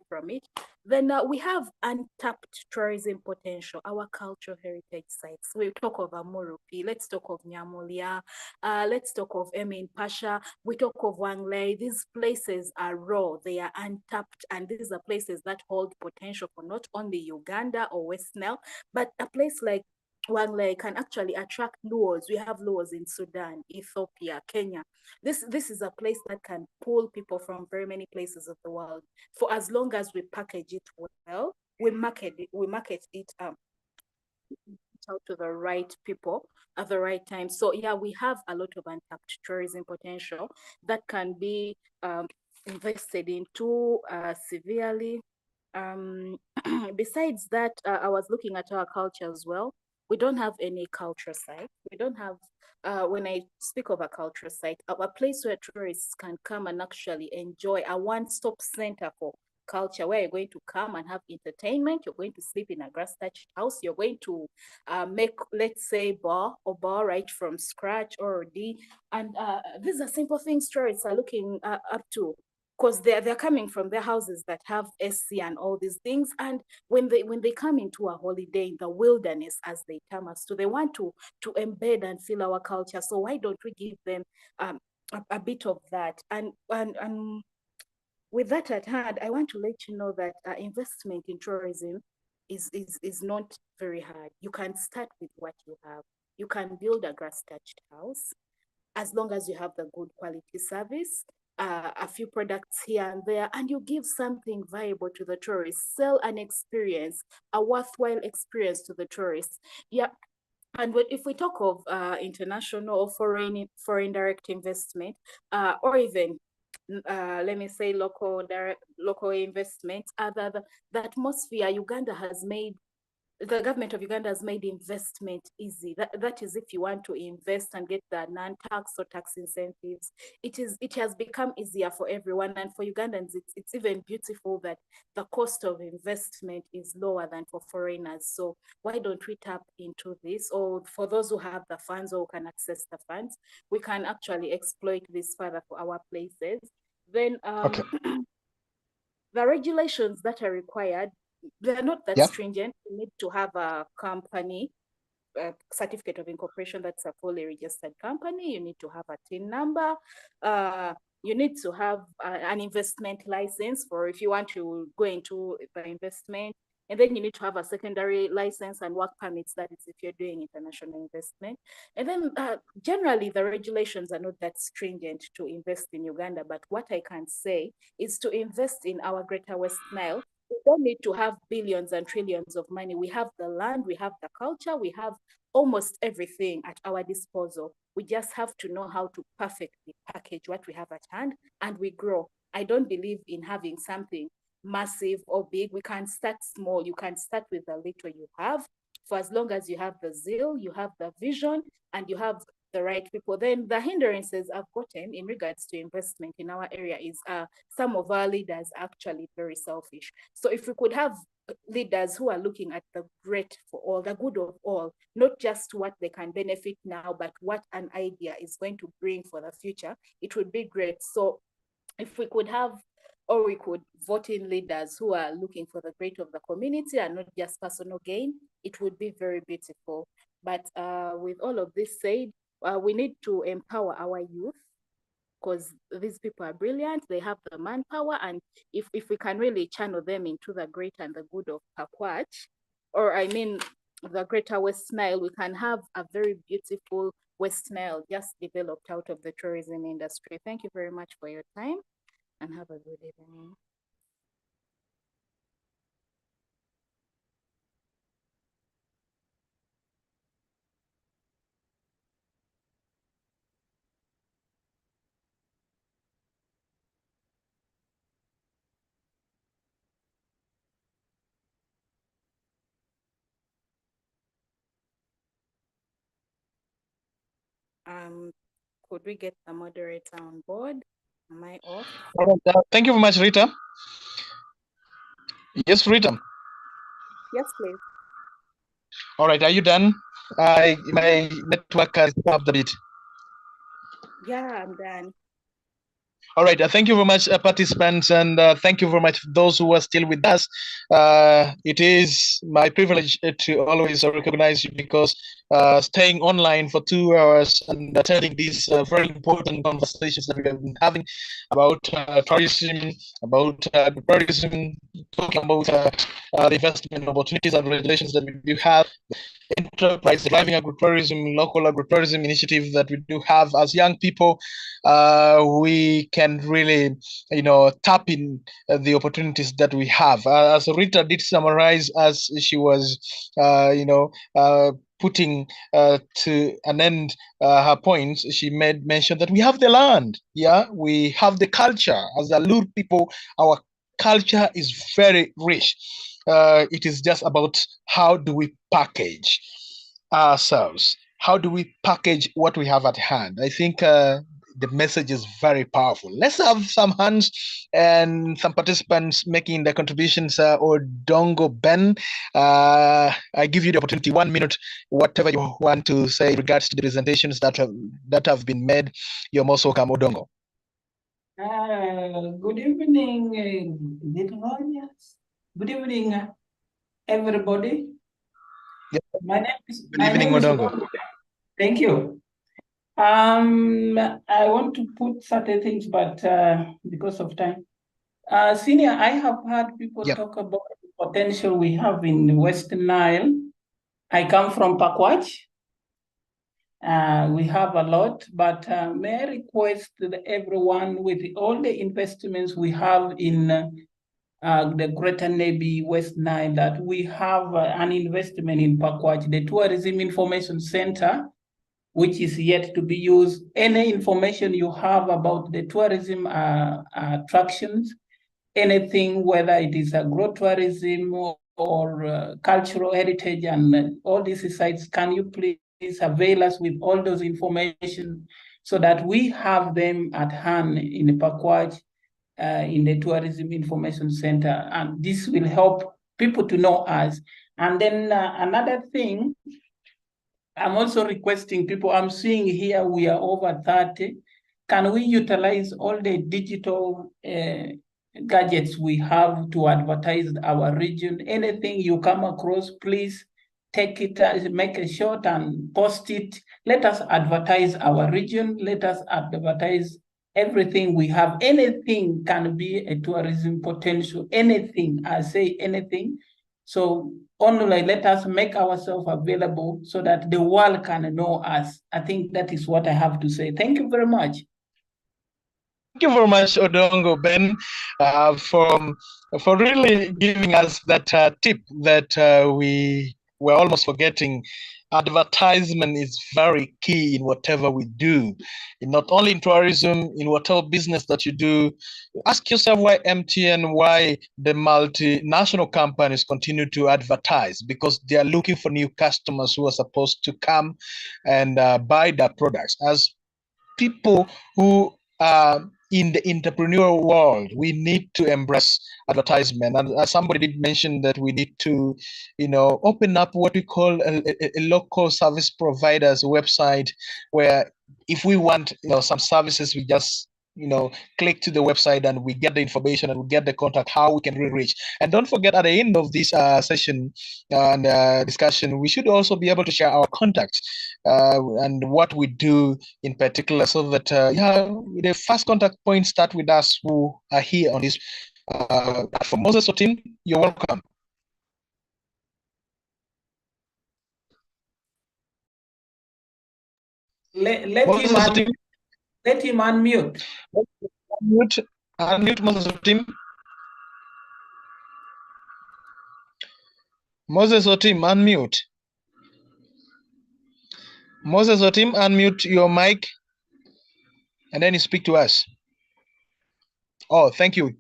from it. Then we have untapped tourism potential, our cultural heritage sites. We talk of Amurupi, let's talk of Nyamulia, let's talk of Emin Pasha, we talk of Wanglei. These places are raw, they are untapped, and these are places that hold potential for not only Uganda or West Nile, but a place like Wanglei can actually attract lures. We have lures in Sudan, Ethiopia, Kenya. This is a place that can pull people from very many places of the world. For as long as we package it well, we market it out to the right people at the right time. So yeah, we have a lot of untapped tourism potential that can be invested into severely. Besides that, I was looking at our culture as well. We don't have any culture site. We don't have, when I speak of a culture site, a place where tourists can come and actually enjoy a one-stop center for culture, where you're going to come and have entertainment, you're going to sleep in a grass-thatched house, you're going to make, let's say, bar right from scratch already. And these are simple things tourists are looking up to, because they're coming from their houses that have SC and all these things. And when they come into a holiday in the wilderness, as they term us to, they want to embed and feel our culture. So why don't we give them a bit of that? And with that at hand, I want to let you know that investment in tourism is not very hard. You can start with what you have. You can build a grass-thatched house. as long as you have the good quality service, a few products here and there, and you give something viable to the tourists, sell an experience, a worthwhile experience to the tourists. Yeah. And if we talk of international or foreign direct investment, or even let me say local investment, the atmosphere Uganda has made, the government of Uganda has made investment easy. That is, if you want to invest and get the non-tax or tax incentives, it has become easier for everyone. And for Ugandans, it's even beautiful that the cost of investment is lower than for foreigners. So why don't we tap into this? Or for those who have the funds or who can access the funds, we can actually exploit this further for our places. Then Okay. the regulations that are required, they're not that stringent. You need to have a company, a certificate of incorporation that's a fully registered company. You need to have a TIN number. You need to have an investment license for if you want to go into the investment. And then you need to have a secondary license and work permits, that is if you're doing international investment. And then generally the regulations are not that stringent to invest in Uganda, but what I can say is to invest in our Greater West Nile, we don't need to have billions and trillions of money. We have the land, we have the culture, we have almost everything at our disposal. We just have to know how to perfectly package what we have at hand, and we grow. I don't believe in having something massive or big. We can start small. You can start with the little you have. For as long as you have the zeal, you have the vision, and you have the right people. Then the hindrances I've gotten in regards to investment in our area is some of our leaders are actually very selfish. So if we could have leaders who are looking at the great for all, the good of all, not just what they can benefit now, but what an idea is going to bring for the future, it would be great. So if we could have, or we could vote in leaders who are looking for the great of the community and not just personal gain, it would be very beautiful. But with all of this said, we need to empower our youth, because these people are brilliant. They have the manpower, and if we can really channel them into the great and the good of Pakwach, or I mean the Greater West Nile, we can have a very beautiful West Nile just developed out of the tourism industry. Thank you very much for your time, and have a good evening. Could we get the moderator on board? Am I off? Thank you very much, Rita. Yes, Rita. Yes, please. All right, are you done? My network has stopped a bit. Yeah, I'm done. All right, thank you very much, participants, and thank you very much for those who are still with us. It is my privilege to always recognize you, because staying online for 2 hours and attending these very important conversations that we have been having about tourism, about tourism, talking about the investment opportunities and regulations that we do have, enterprise driving agro-tourism, local agro-tourism initiative that we do have as young people, we can really, tap in the opportunities that we have. As Rita did summarize, as she was, putting to an end her points, she made mention that we have the land, we have the culture. As a Lur people, our culture is very rich. It is just about how do we package ourselves? How do we package what we have at hand? I think the message is very powerful. Let's have some hands and some participants making the contributions. Or Dongo Ben, I give you the opportunity, 1 minute, whatever you want to say in regards to the presentations that have been made. You're most welcome, Odongo. Good evening, good evening, everybody. Yep. My name is. Good evening, Odongo. Thank you. I want to put certain things, but because of time, Senior, I have heard people talk about the potential we have in the Western Nile. I come from Pakwach, We have a lot, but may I request that everyone, with all the investments we have in the Greater Nebbi, West Nile, that we have an investment in Pakwach, the Tourism Information Center, which is yet to be used. Any information you have about the tourism attractions, anything, whether it is agro-tourism or cultural heritage and all these sites, can you please avail us with all those information so that we have them at hand in the Pakwach, in the Tourism Information Center, and this will help people to know us. And then another thing, I'm also requesting people, I'm seeing here we are over 30. Can we utilize all the digital gadgets we have to advertise our region? Anything you come across, please take it, make a shot and post it. Let us advertise our region. Let us advertise everything we have. Anything can be a tourism potential. Anything, I say anything. So only let us make ourselves available so that the world can know us. I think that is what I have to say. Thank you very much. Thank you very much, Odongo Ben, for really giving us that tip that we were almost forgetting. Advertisement is very key in whatever we do, not only in tourism, in whatever business that you do. Ask yourself why MTN, why the multinational companies continue to advertise, because they are looking for new customers who are supposed to come and buy their products. As people who are in the entrepreneurial world, we need to embrace advertisement. And somebody did mention that we need to, open up what we call a local service providers website, where if we want, some services, we just click to the website and we get the information and we get the contact, how we can really reach. And don't forget, at the end of this session and discussion, we should also be able to share our contacts and what we do in particular, so that the first contact points start with us who are here on this platform. Moses Otim, you're welcome. Let him unmute. Unmute Moses Otim. Moses Otim, unmute. Moses Otim, unmute your mic and then you speak to us. Oh, thank you.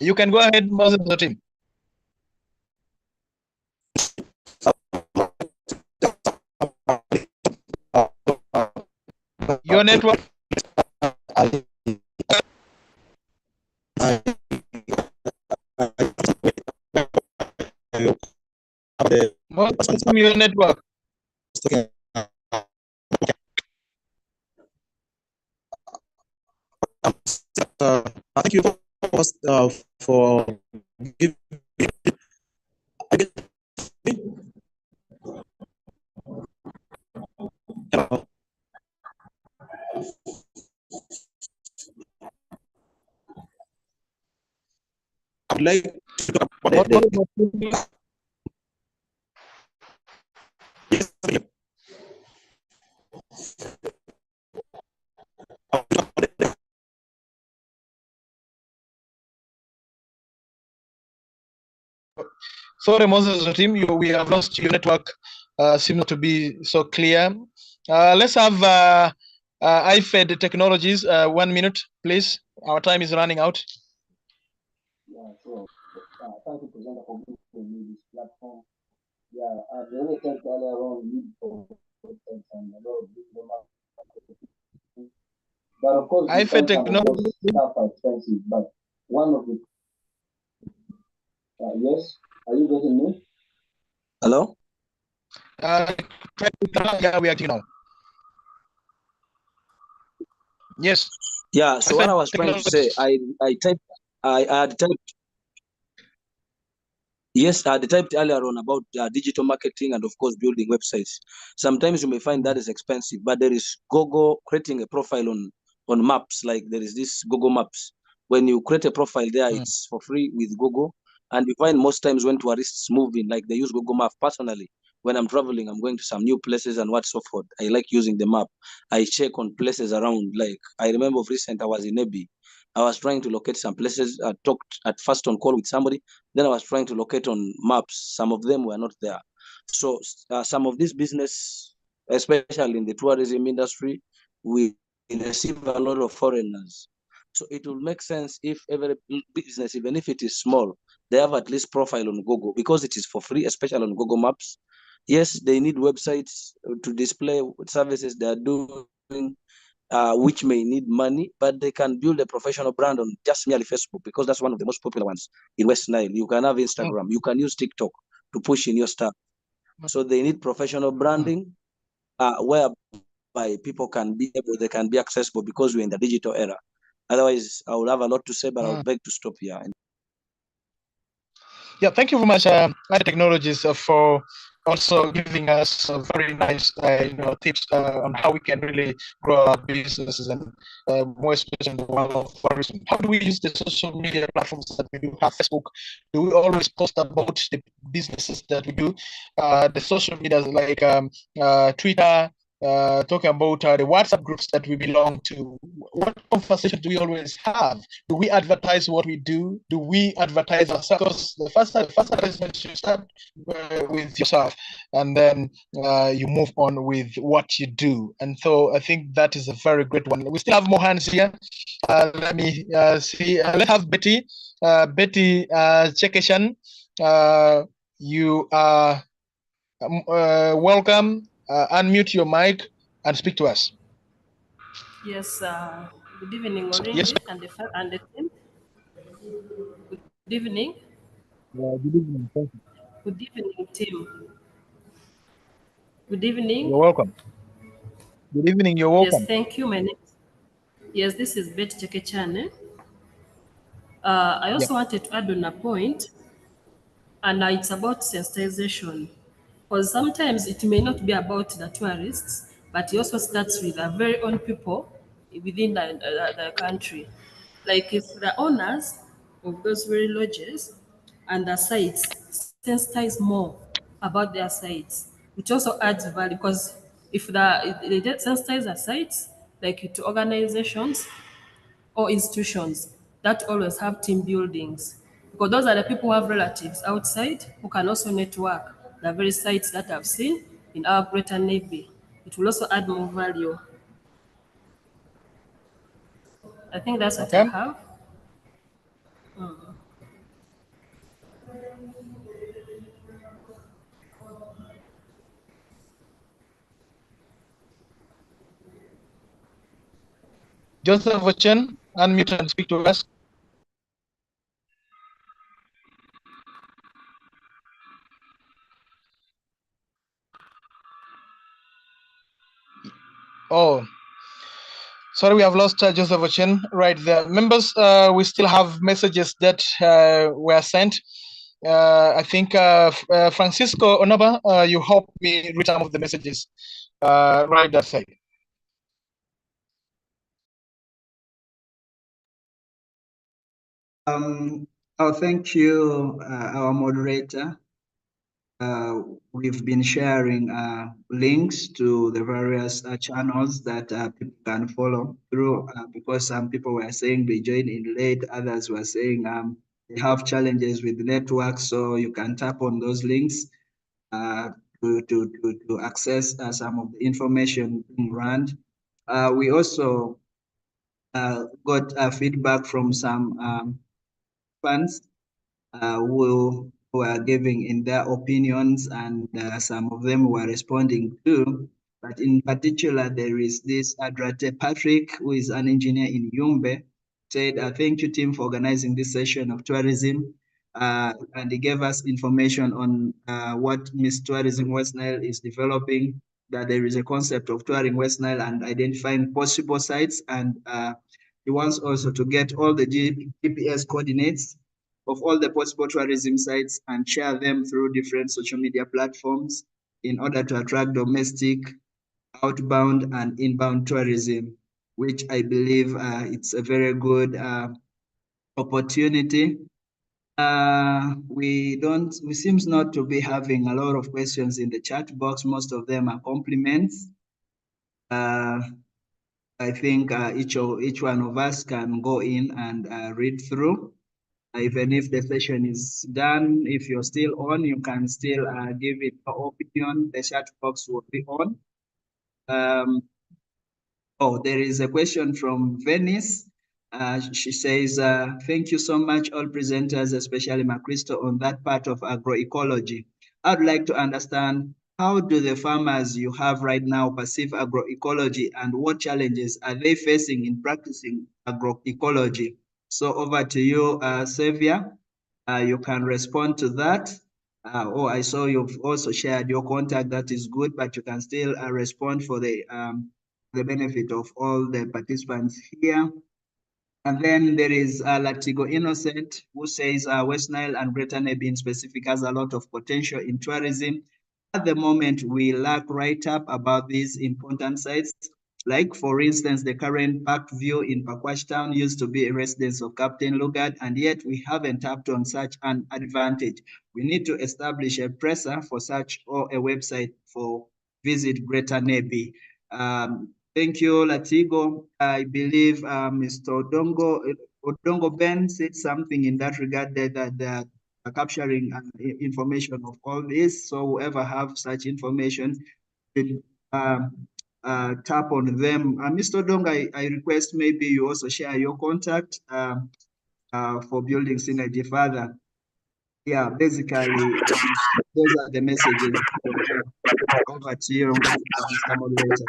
You can go ahead, Moses Otim. Your network. Moses, your network. Thank you for giving. I'd like to talk about Sorry, Moses Otim, we have lost your network. Seems to be so clear. Let's have IFED Technologies. 1 minute, please. Our time is running out. Yeah, sure. Thank you, presenter, for giving me this platform. Yeah, I've already talked earlier on need for websites and a lot of digital marketing. But of course, IFED Technologies stuff are expensive. But one of the yes, are you getting me? Hello? Yeah, we are now. Yes. Yeah, so what I was trying to say, I had typed. Yes, I had typed earlier on about digital marketing and, of course, building websites. Sometimes you may find that is expensive, but there is Google creating a profile on maps. Like there is this Google Maps. When you create a profile there, it's for free with Google. And you find most times when tourists move in, like they use Google Map. Personally, when I'm traveling, I'm going to some new places and what so forth, I like using the map. I check on places around. Like I remember of recent, I was in Nebbi. I was trying to locate some places. I talked at first on call with somebody. Then I was trying to locate on maps. Some of them were not there. So some of this business, especially in the tourism industry, we receive a lot of foreigners. So it will make sense if every business, even if it is small, they have at least profile on Google because it is for free, especially on Google Maps. Yes, they need websites to display services they are doing, which may need money, but they can build a professional brand on just merely Facebook because that's one of the most popular ones in West Nile. You can have Instagram, you can use TikTok to push in your stuff. So they need professional branding, whereby people can be able, they can be accessible because we're in the digital era. Otherwise, I would have a lot to say, but I'll beg to stop here. Yeah, thank you very much, Technologies, for also giving us very nice, tips on how we can really grow our businesses and more especially in the world of tourism. How do we use the social media platforms that we do have? Facebook, do we always post about the businesses that we do? The social media like Twitter, talking about the WhatsApp groups that we belong to. What conversation do we always have? Do we advertise what we do? Do we advertise ourselves? The first advertisement you start with yourself, and then you move on with what you do. And so I think that is a very great one. We still have more hands here. Let me see. Let's have Betty. Betty Chekeshan. You are welcome. Unmute your mic and speak to us. Yes, good evening, Orange, Yes. and the team. Good evening. Good evening. Thank you. Good evening, team. Good evening. You're welcome. Good evening. You're welcome. Yes, thank you. My name. Yes, this is Betty Chekechane. I also wanted to add on a point, and it's about sensitization. Because sometimes it may not be about the tourists, but it also starts with our very own people within the country. Like if the owners of those very lodges and the sites sensitize more about their sites, which also adds value because if they sensitize the sites, like to organizations or institutions that always have team buildings, because those are the people who have relatives outside who can also network the very sites that I've seen in our greater Nebbi. It will also add more value. I think that's what I have. Joseph Ochen, unmute and speak to us. Oh, sorry, we have lost Joseph Ochen right there. Members, we still have messages that were sent. I think Francisco Onoba, you helped me read some of the messages right that side. Thank you, our moderator. We've been sharing links to the various channels that people can follow through because some people were saying they joined in late, others were saying they have challenges with the network, so you can tap on those links to access some of the information being run. We also got feedback from some fans who were giving in their opinions, and some of them were responding too. But in particular, there is this Adrate Patrick, who is an engineer in Yumbe, said, thank you, team, for organizing this session of tourism. And he gave us information on what Miss Tourism West Nile is developing, that there is a concept of touring West Nile and identifying possible sites. And he wants also to get all the GPS coordinates of all the possible tourism sites and share them through different social media platforms in order to attract domestic, outbound, and inbound tourism, which I believe it's a very good opportunity We seems not to be having a lot of questions in the chat box. Most of them are compliments. I think each one of us can go in and read through. Even if the session is done, if you're still on, you can still give it your opinion. The chat box will be on. Oh, there is a question from Venice. She says, thank you so much, all presenters, especially Macristo, on that part of agroecology. I'd like to understand, how do the farmers you have right now perceive agroecology, and what challenges are they facing in practicing agroecology? So over to you, Xavier. You can respond to that. I saw you've also shared your contact. That is good, but you can still respond for the benefit of all the participants here. And then there is Latigo Innocent, who says West Nile and Greater Nebbi in specific has a lot of potential in tourism. At the moment, we lack write-up about these important sites. Like, for instance, the current Park View in Pakwash Town used to be a residence of Captain Lugard, and yet we haven't tapped on such an advantage. We need to establish a presser for such, or a website for Visit Greater Nebbi. Thank you, Latigo. I believe Mr. Odongo Ben said something in that regard, that capturing information of all this. So whoever have such information will tap on them. Mr. Odongo, I request maybe you also share your contact for building synergy further. Yeah, basically, those are the messages. Over to you, Mr. Moderator.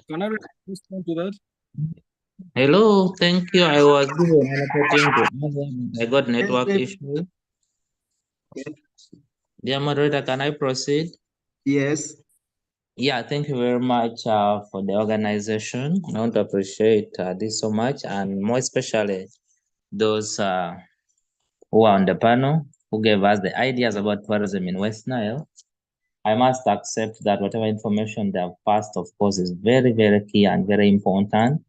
Can I respond to that? Hello, thank you. I was given an opportunity to answer. I got network issues. Dear moderator, can I proceed? Yes. Yeah, thank you very much for the organization. I want to appreciate this so much, and more especially those who are on the panel who gave us the ideas about tourism in West Nile. I must accept that whatever information they have passed, of course, is very, very key and very important.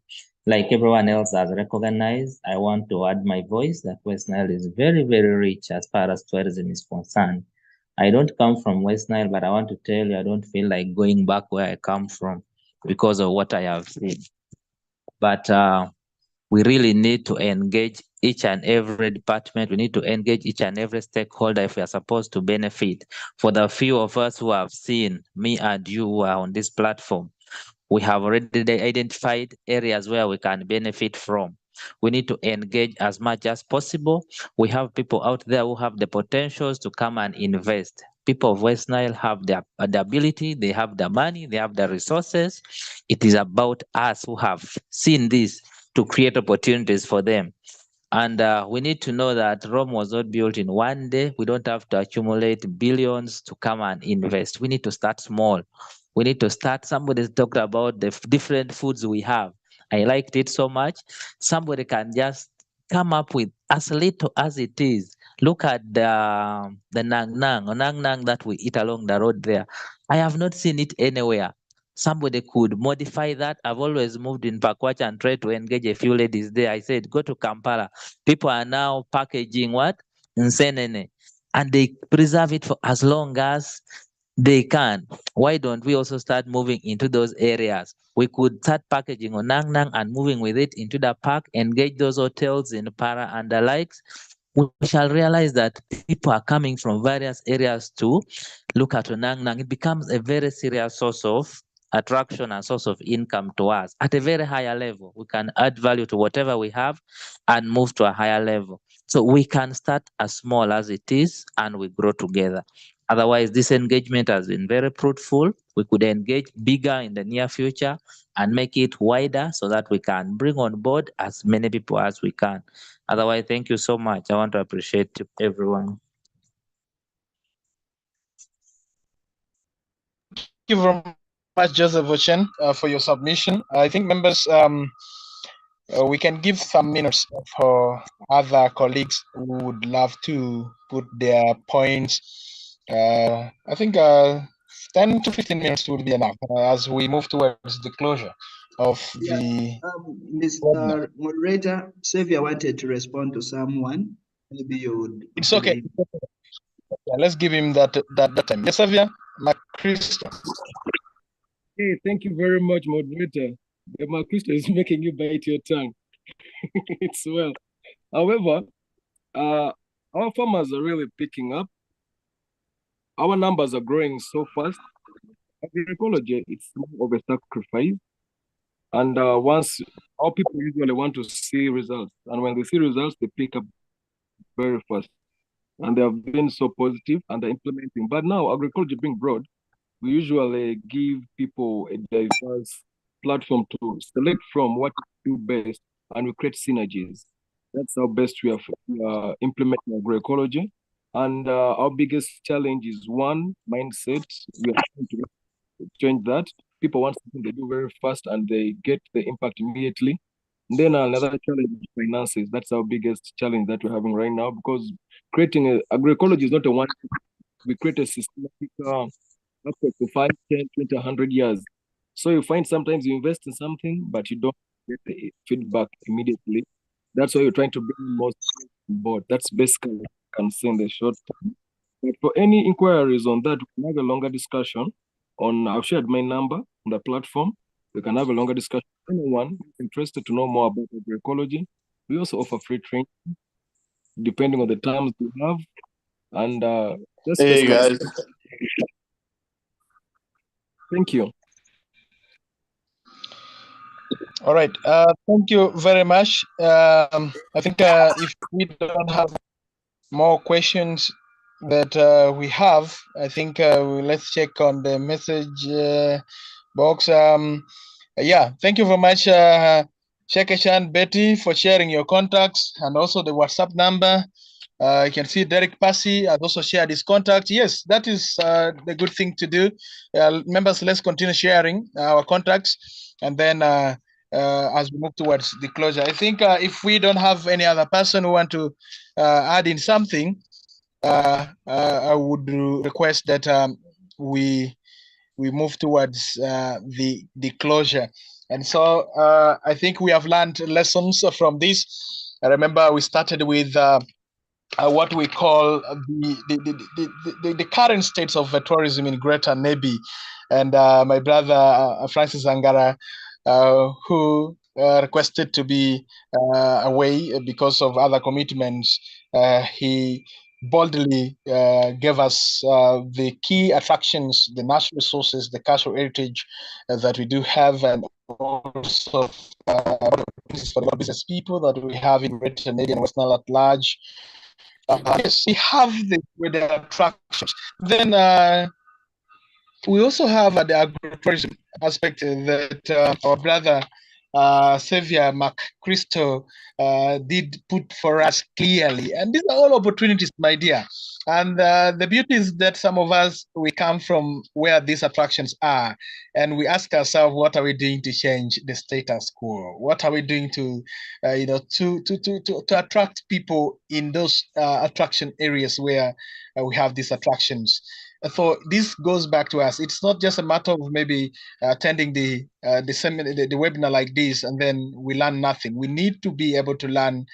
Like everyone else has recognized, I want to add my voice that West Nile is very, very rich as far as tourism is concerned. I don't come from West Nile, but I want to tell you, I don't feel like going back where I come from because of what I have seen. But we really need to engage each and every department. We need to engage each and every stakeholder if we are supposed to benefit. For the few of us who have seen, me and you who are on this platform, we have already identified areas where we can benefit from. We need to engage as much as possible. We have people out there who have the potentials to come and invest. People of West Nile have the ability, they have the money, they have the resources. It is about us who have seen this to create opportunities for them. And we need to know that Rome was not built in one day. We don't have to accumulate billions to come and invest. We need to start small. We need to start. Somebody talked about the different foods we have. I liked it so much. Somebody can just come up with as little as it is. Look at the nang nang that we eat along the road there. I have not seen it anywhere. Somebody could modify that. I've always moved in Pakwach and tried to engage a few ladies there. I said, go to Kampala. People are now packaging what? Nsenene. And they preserve it for as long as they can. Why don't we also start moving into those areas? We could start packaging on Nang Nang and moving with it into the park, engage those hotels in Para and the likes. We shall realize that people are coming from various areas to look at Nang Nang. It becomes a very serious source of attraction and source of income to us at a very higher level. We can add value to whatever we have and move to a higher level. So we can start as small as it is and we grow together. Otherwise, this engagement has been very fruitful. We could engage bigger in the near future and make it wider so that we can bring on board as many people as we can. Otherwise, thank you so much. I want to appreciate everyone. Thank you very much, Joseph Ochen, for your submission. I think members, we can give some minutes for other colleagues who would love to put their points. I think 10 to 15 minutes will be enough as we move towards the closure of the Mr. Moderator, Xavier wanted to respond to someone. maybe you would. It's okay. Yeah, let's give him that time. Yes, Xavier, Cristo. Hey, thank you very much, moderator. Cristo is making you bite your tongue. It's well. However, our farmers are really picking up. Our numbers are growing so fast. Agroecology, it's more of a sacrifice. And once our people usually want to see results, and when they see results, they pick up very fast. And they have been so positive and they're implementing. But now, agroecology being broad, we usually give people a diverse platform to select from what to do best, and we create synergies. That's how best we are implementing agroecology. And our biggest challenge is one, mindset. We are trying to change that. People want something they do very fast and they get the impact immediately. And then another challenge is finances. That's our biggest challenge that we're having right now, because creating agroecology is not a one. We create a systematic aspect for 5, 10, 20, 100 years. So you find sometimes you invest in something, but you don't get the feedback immediately. That's why you're trying to bring most on board. That's basically what I can say in the short term. But for any inquiries on that, we can have a longer discussion on, I've shared my number on the platform. We can have a longer discussion. Anyone interested to know more about agroecology, we also offer free training depending on the terms we have. And hey guys. Thank you. All right. Thank you very much. I think if we don't have more questions that we have, I think let's check on the message box. Yeah, thank you very much, Shekeshan Betty, for sharing your contacts and also the WhatsApp number. You can see Derek Passy has also shared his contact. Yes, that is the good thing to do. Members, let's continue sharing our contacts, and then as we move towards the closure, I think if we don't have any other person who want to add in something, I would request that we move towards the closure. And so I think we have learned lessons from this. I remember we started with what we call the current states of tourism in Greater Nebbi. And my brother Francis Angara, who requested to be away because of other commitments, he boldly gave us the key attractions, the natural resources, the cultural heritage that we do have, and also for the business people that we have in Greater Nebbi and West Nile at large. Yes, we have the attractions. Then we also have the agro-tourism aspect that our brother Xavier Cristo did put for us clearly. And these are all opportunities, my dear. And the beauty is that some of us, we come from where these attractions are, and we ask ourselves, what are we doing to change the status quo? What are we doing to, to attract people in those attraction areas where we have these attractions? So this goes back to us. It's not just a matter of maybe attending the seminar, the webinar like this, and then we learn nothing. We need to be able to learn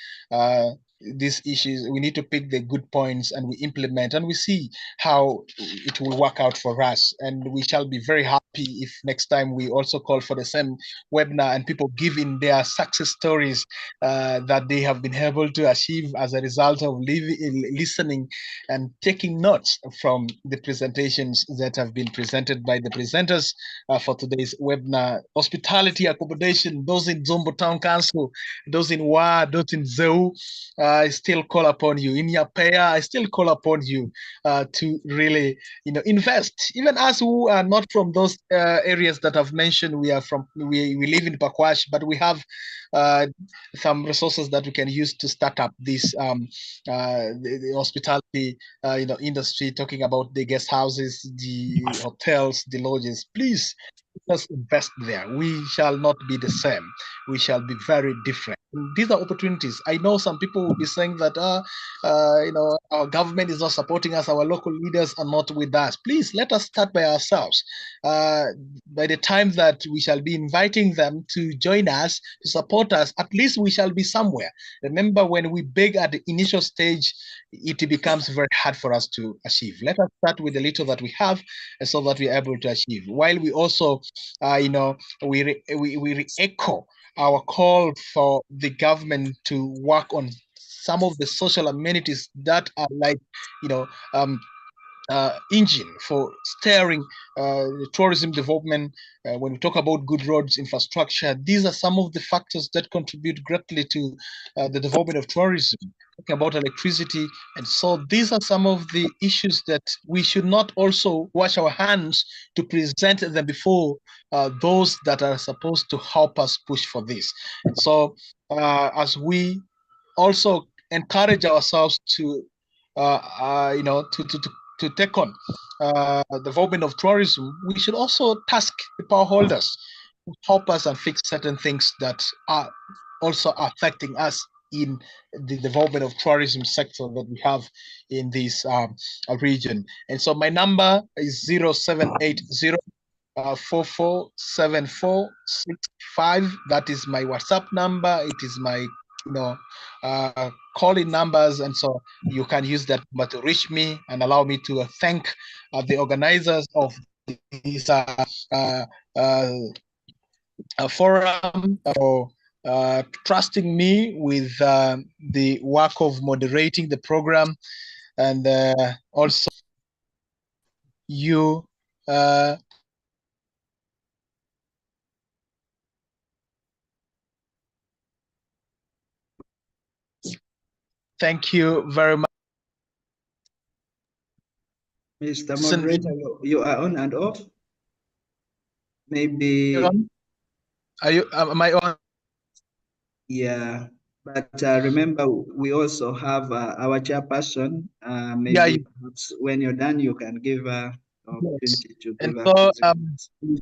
these issues. We need to pick the good points and we implement, and we see how it will work out for us. And we shall be very happy if next time we also call for the same webinar and people give in their success stories that they have been able to achieve as a result of listening and taking notes from the presentations that have been presented by the presenters for today's webinar. Hospitality, accommodation, those in Zombo Town Council, those in Wa, those in Zeu, I still call upon you. In Yapea, I still call upon you to really, invest. Even us who are not from those areas that I've mentioned, we live in Pakwash, but we have some resources that we can use to start up this the hospitality industry, talking about the guest houses, the hotels, the lodges. Please, let's invest there. We shall not be the same. We shall be very different. These are opportunities. I know some people will be saying that, our government is not supporting us, our local leaders are not with us. Please let us start by ourselves. By the time that we shall be inviting them to join us, to support us, at least we shall be somewhere. Remember, when we beg at the initial stage, it becomes very hard for us to achieve. Let us start with the little that we have, so that we are able to achieve. While we also, we re-echo our call for the government to work on some of the social amenities that are like, engine for steering tourism development. When we talk about good roads, infrastructure, these are some of the factors that contribute greatly to the development of tourism. Talking about electricity, and so these are some of the issues that we should not also wash our hands to present them before those that are supposed to help us push for this. And so, as we also encourage ourselves to to take on the development of tourism, we should also task the power holders to help us and fix certain things that are also affecting us in the development of tourism sector that we have in this region. And so my number is 0780 447465. That is my WhatsApp number. It is my calling numbers, and so you can use that number to reach me and allow me to thank the organizers of this forum for trusting me with the work of moderating the program, and also you thank you very much. Mr. Moderator, you are on and off. Maybe. Are you? Am I on? Yeah, but remember, we also have our chairperson. Maybe perhaps when you're done, you can give her opportunity to give and her. so,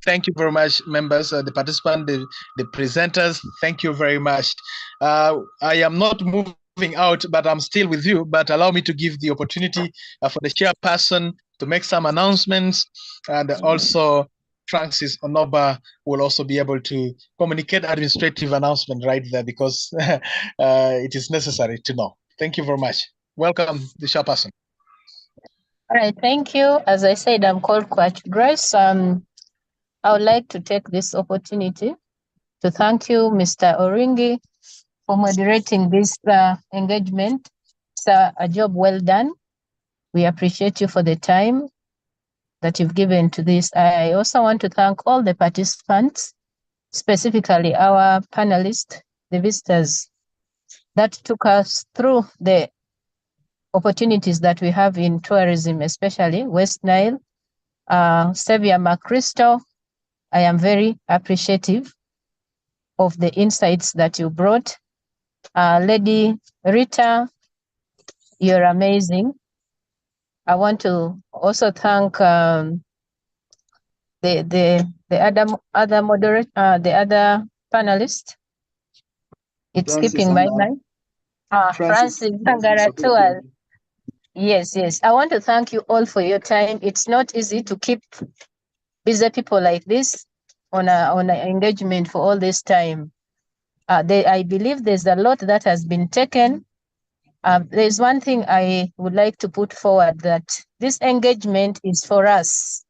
thank you very much, members, the participants, the presenters. Thank you very much. I am not moving out, but I'm still with you. But allow me to give the opportunity for the chairperson to make some announcements, and also Francis Onoba will also be able to communicate administrative announcement right there, because it is necessary to know. Thank you very much. Welcome, the chairperson. All right, thank you. As I said, I'm called Kwach Grace. I would like to take this opportunity to thank you, Mr. Oringi, for moderating this engagement. It's a job well done. We appreciate you for the time that you've given to this. I also want to thank all the participants, specifically our panelists, the visitors that took us through the opportunities that we have in tourism, especially West Nile. Xavier McChrystal, I am very appreciative of the insights that you brought. Lady Rita, you're amazing. I want to also thank the other moderate, the other panelist. It's skipping my mind. Francis Ngaratua. Yes. I want to thank you all for your time. It's not easy to keep busy people like this on an engagement for all this time. I believe there's a lot that has been taken. There's one thing I would like to put forward, that this engagement is for us.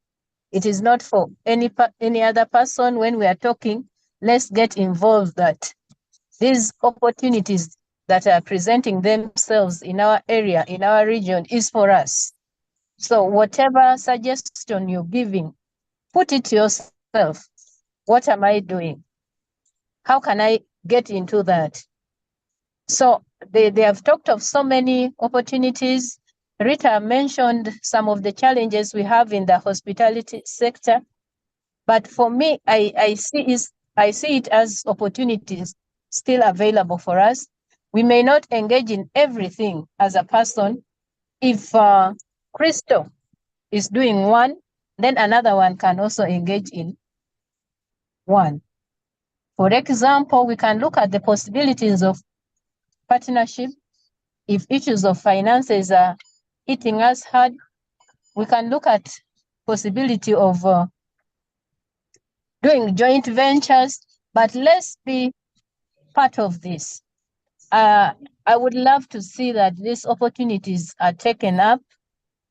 It is not for any other person. When we are talking, let's get involved, that these opportunities that are presenting themselves in our area, in our region, is for us. So whatever suggestion you're giving, put it to yourself. What am I doing? How can I get into that? So they have talked of so many opportunities. Rita mentioned some of the challenges we have in the hospitality sector. But for me, I see it as opportunities still available for us. We may not engage in everything as a person. If Crystal is doing one, then another one can also engage in one. For example, we can look at the possibilities of partnership. If issues of finances are hitting us hard, we can look at possibility of doing joint ventures, but let's be part of this. I would love to see that these opportunities are taken up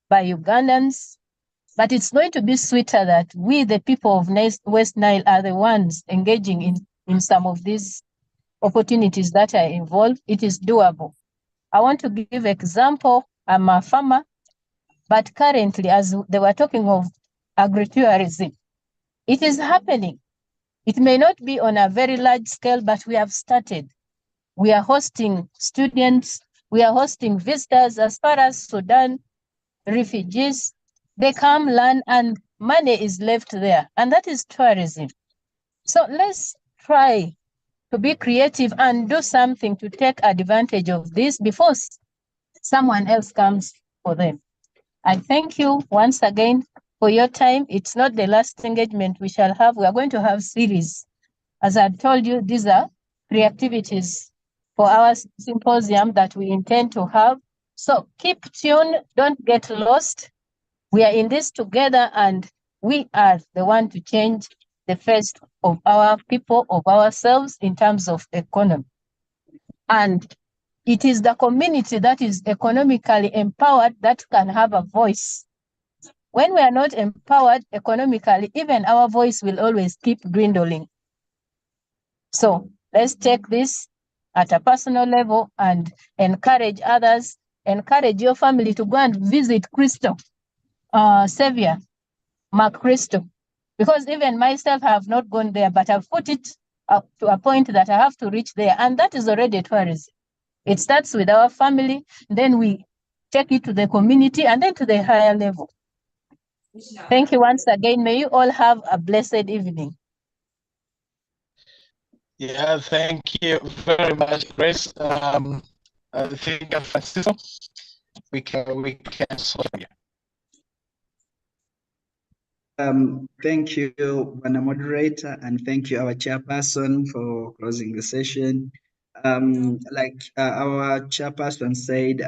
by Ugandans, but it's going to be sweeter that we, the people of West Nile, are the ones engaging in some of these opportunities that are involved. It is doable. I want to give example. I'm a farmer, but currently, as they were talking of agro-tourism, it is happening. It may not be on a very large scale, but we have started. We are hosting students, we are hosting visitors as far as Sudan, refugees. They come, learn, and money is left there, and that is tourism. So let's try to be creative and do something to take advantage of this before someone else comes for them. I thank you once again for your time. It's not the last engagement we shall have. We are going to have series. As I told you, these are pre-activities for our symposium that we intend to have. So keep tuned, don't get lost. We are in this together, and we are the one to change the face of our people, of ourselves in terms of economy. And it is the community that is economically empowered that can have a voice. When we are not empowered economically, even our voice will always keep dwindling. So let's take this at a personal level and encourage others, encourage your family to go and visit Crystal, Savior, Mark Crystal. Because even myself, I have not gone there, but I've put it up to a point that I have to reach there. And that is already tourism. It starts with our family, then we take it to the community and then to the higher level. Thank you once again. May you all have a blessed evening. Yeah, thank you very much, Grace. I think Francisco, we can solve it. Thank you, Bwana Moderator, and thank you, our chairperson, for closing the session. Like our chairperson said,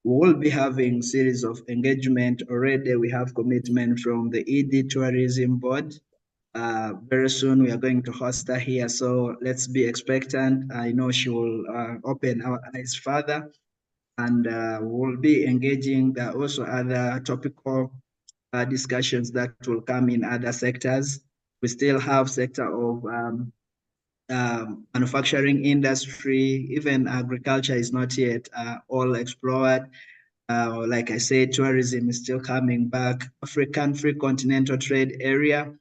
we will be having series of engagement. Already we have commitment from the ED Tourism Board. Very soon we are going to host her here, so let's be expectant. I know she will open our eyes further, and we'll be engaging. There are also other topical discussions that will come in other sectors. We still have sector of manufacturing industry, even agriculture is not yet all explored. Like I said, tourism is still coming back. African free continental trade area.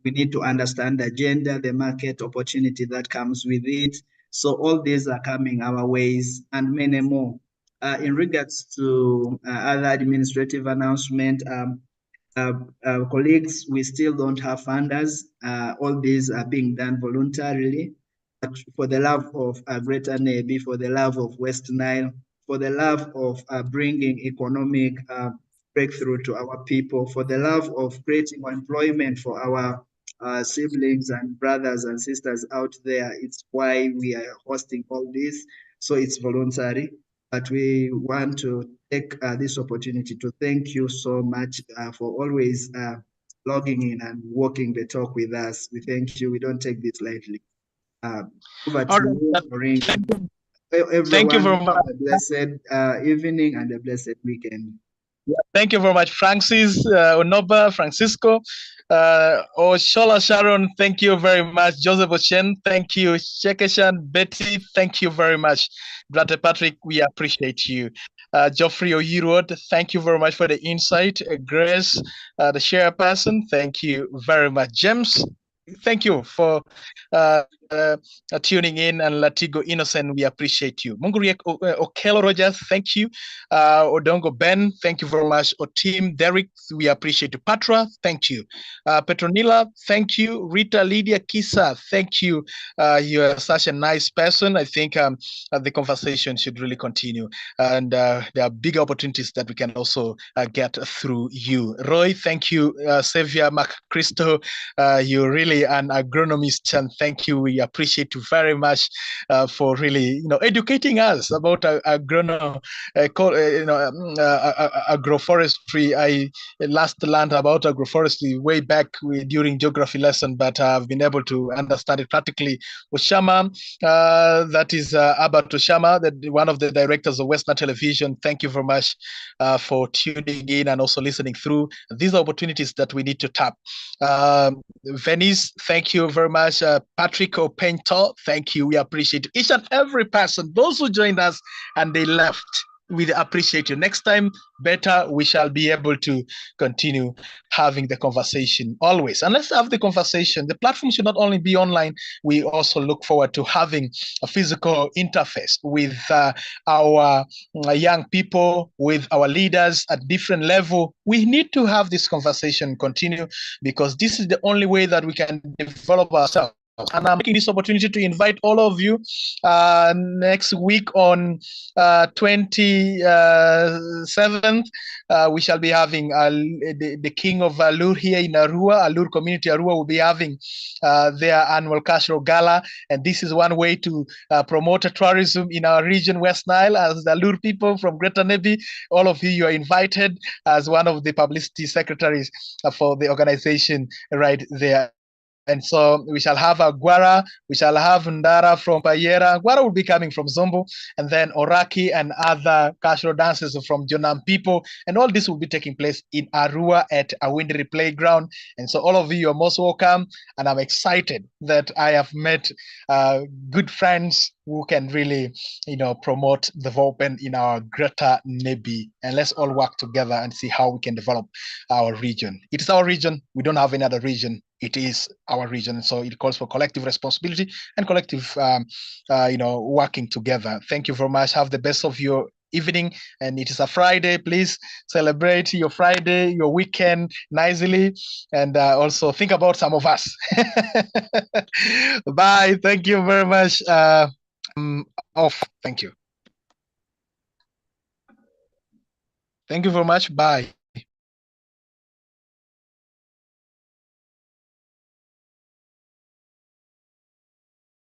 We need to understand the agenda, the market opportunity that comes with it. So all these are coming our ways and many more. In regards to other administrative announcement, colleagues, we still don't have funders. All these are being done voluntarily. But for the love of Greater Nebbi, for the love of West Nile, for the love of bringing economic breakthrough to our people, for the love of creating employment for our siblings and brothers and sisters out there, it's why we are hosting all this. So it's voluntary. But we want to take this opportunity to thank you so much for always logging in and walking the talk with us. We thank you. We don't take this lightly. Over to you, Maureen. Everyone, thank you very much. have a blessed evening and a blessed weekend. Yeah, thank you very much, Francis, Onoba, Francisco, Oshola Sharon, thank you very much. Joseph Ochen, thank you. Shekeshan, Betty, thank you very much. Brother Patrick, we appreciate you. Geoffrey Oyirod, thank you very much for the insight. Grace, the chairperson, thank you very much. James, thank you for tuning in, and Latigo Innocent, we appreciate you. Munguriek Okelo Rogers, thank you. Odongo Ben, thank you very much. Otim Derek, we appreciate you. Patra, thank you. Petronila, thank you. Rita Lydia Kisa, thank you. You are such a nice person. I think the conversation should really continue, and there are big opportunities that we can also get through you. Roy, thank you. Xavier McChrystal, you're really an agronomist, and thank you. We appreciate you very much for really, educating us about agroforestry. I last learned about agroforestry way back during geography lesson, but I've been able to understand it practically. Oshama, that is Albert Oshama, one of the directors of Western Television. Thank you very much for tuning in and also listening through. These are opportunities that we need to tap. Venice, thank you very much. Patrick Opento, thank you. We appreciate each and every person. Those who joined us and they left, we appreciate you. Next time, better, we shall be able to continue having the conversation always. And let's have the conversation. The platform should not only be online, we also look forward to having a physical interface with our young people, with our leaders at different level. We need to have this conversation continue, because this is the only way that we can develop ourselves. And I'm taking this opportunity to invite all of you next week on 27th. We shall be having the King of Alur here in Arua. Alur Community Arua will be having their annual cultural gala. And this is one way to promote tourism in our region, West Nile. As the Alur people from Greater Nebbi, all of you are invited as one of the publicity secretaries for the organization right there. And so we shall have a Gwara, we shall have Ndara from Payera. Gwara will be coming from Zombo, and then Oraki and other cultural dances from Jonam people. And all this will be taking place in Arua at Awindri Playground. And so all of you are most welcome. And I'm excited that I have met good friends who can really, promote development in our Greater Nebbi. And let's all work together and see how we can develop our region. It is our region. We don't have any other region. It is our region. So it calls for collective responsibility and collective, working together. Thank you very much. Have the best of your evening. And it is a Friday. Please celebrate your Friday, your weekend nicely. And also think about some of us. Bye. Thank you very much. Off. Thank you. Thank you very much. Bye.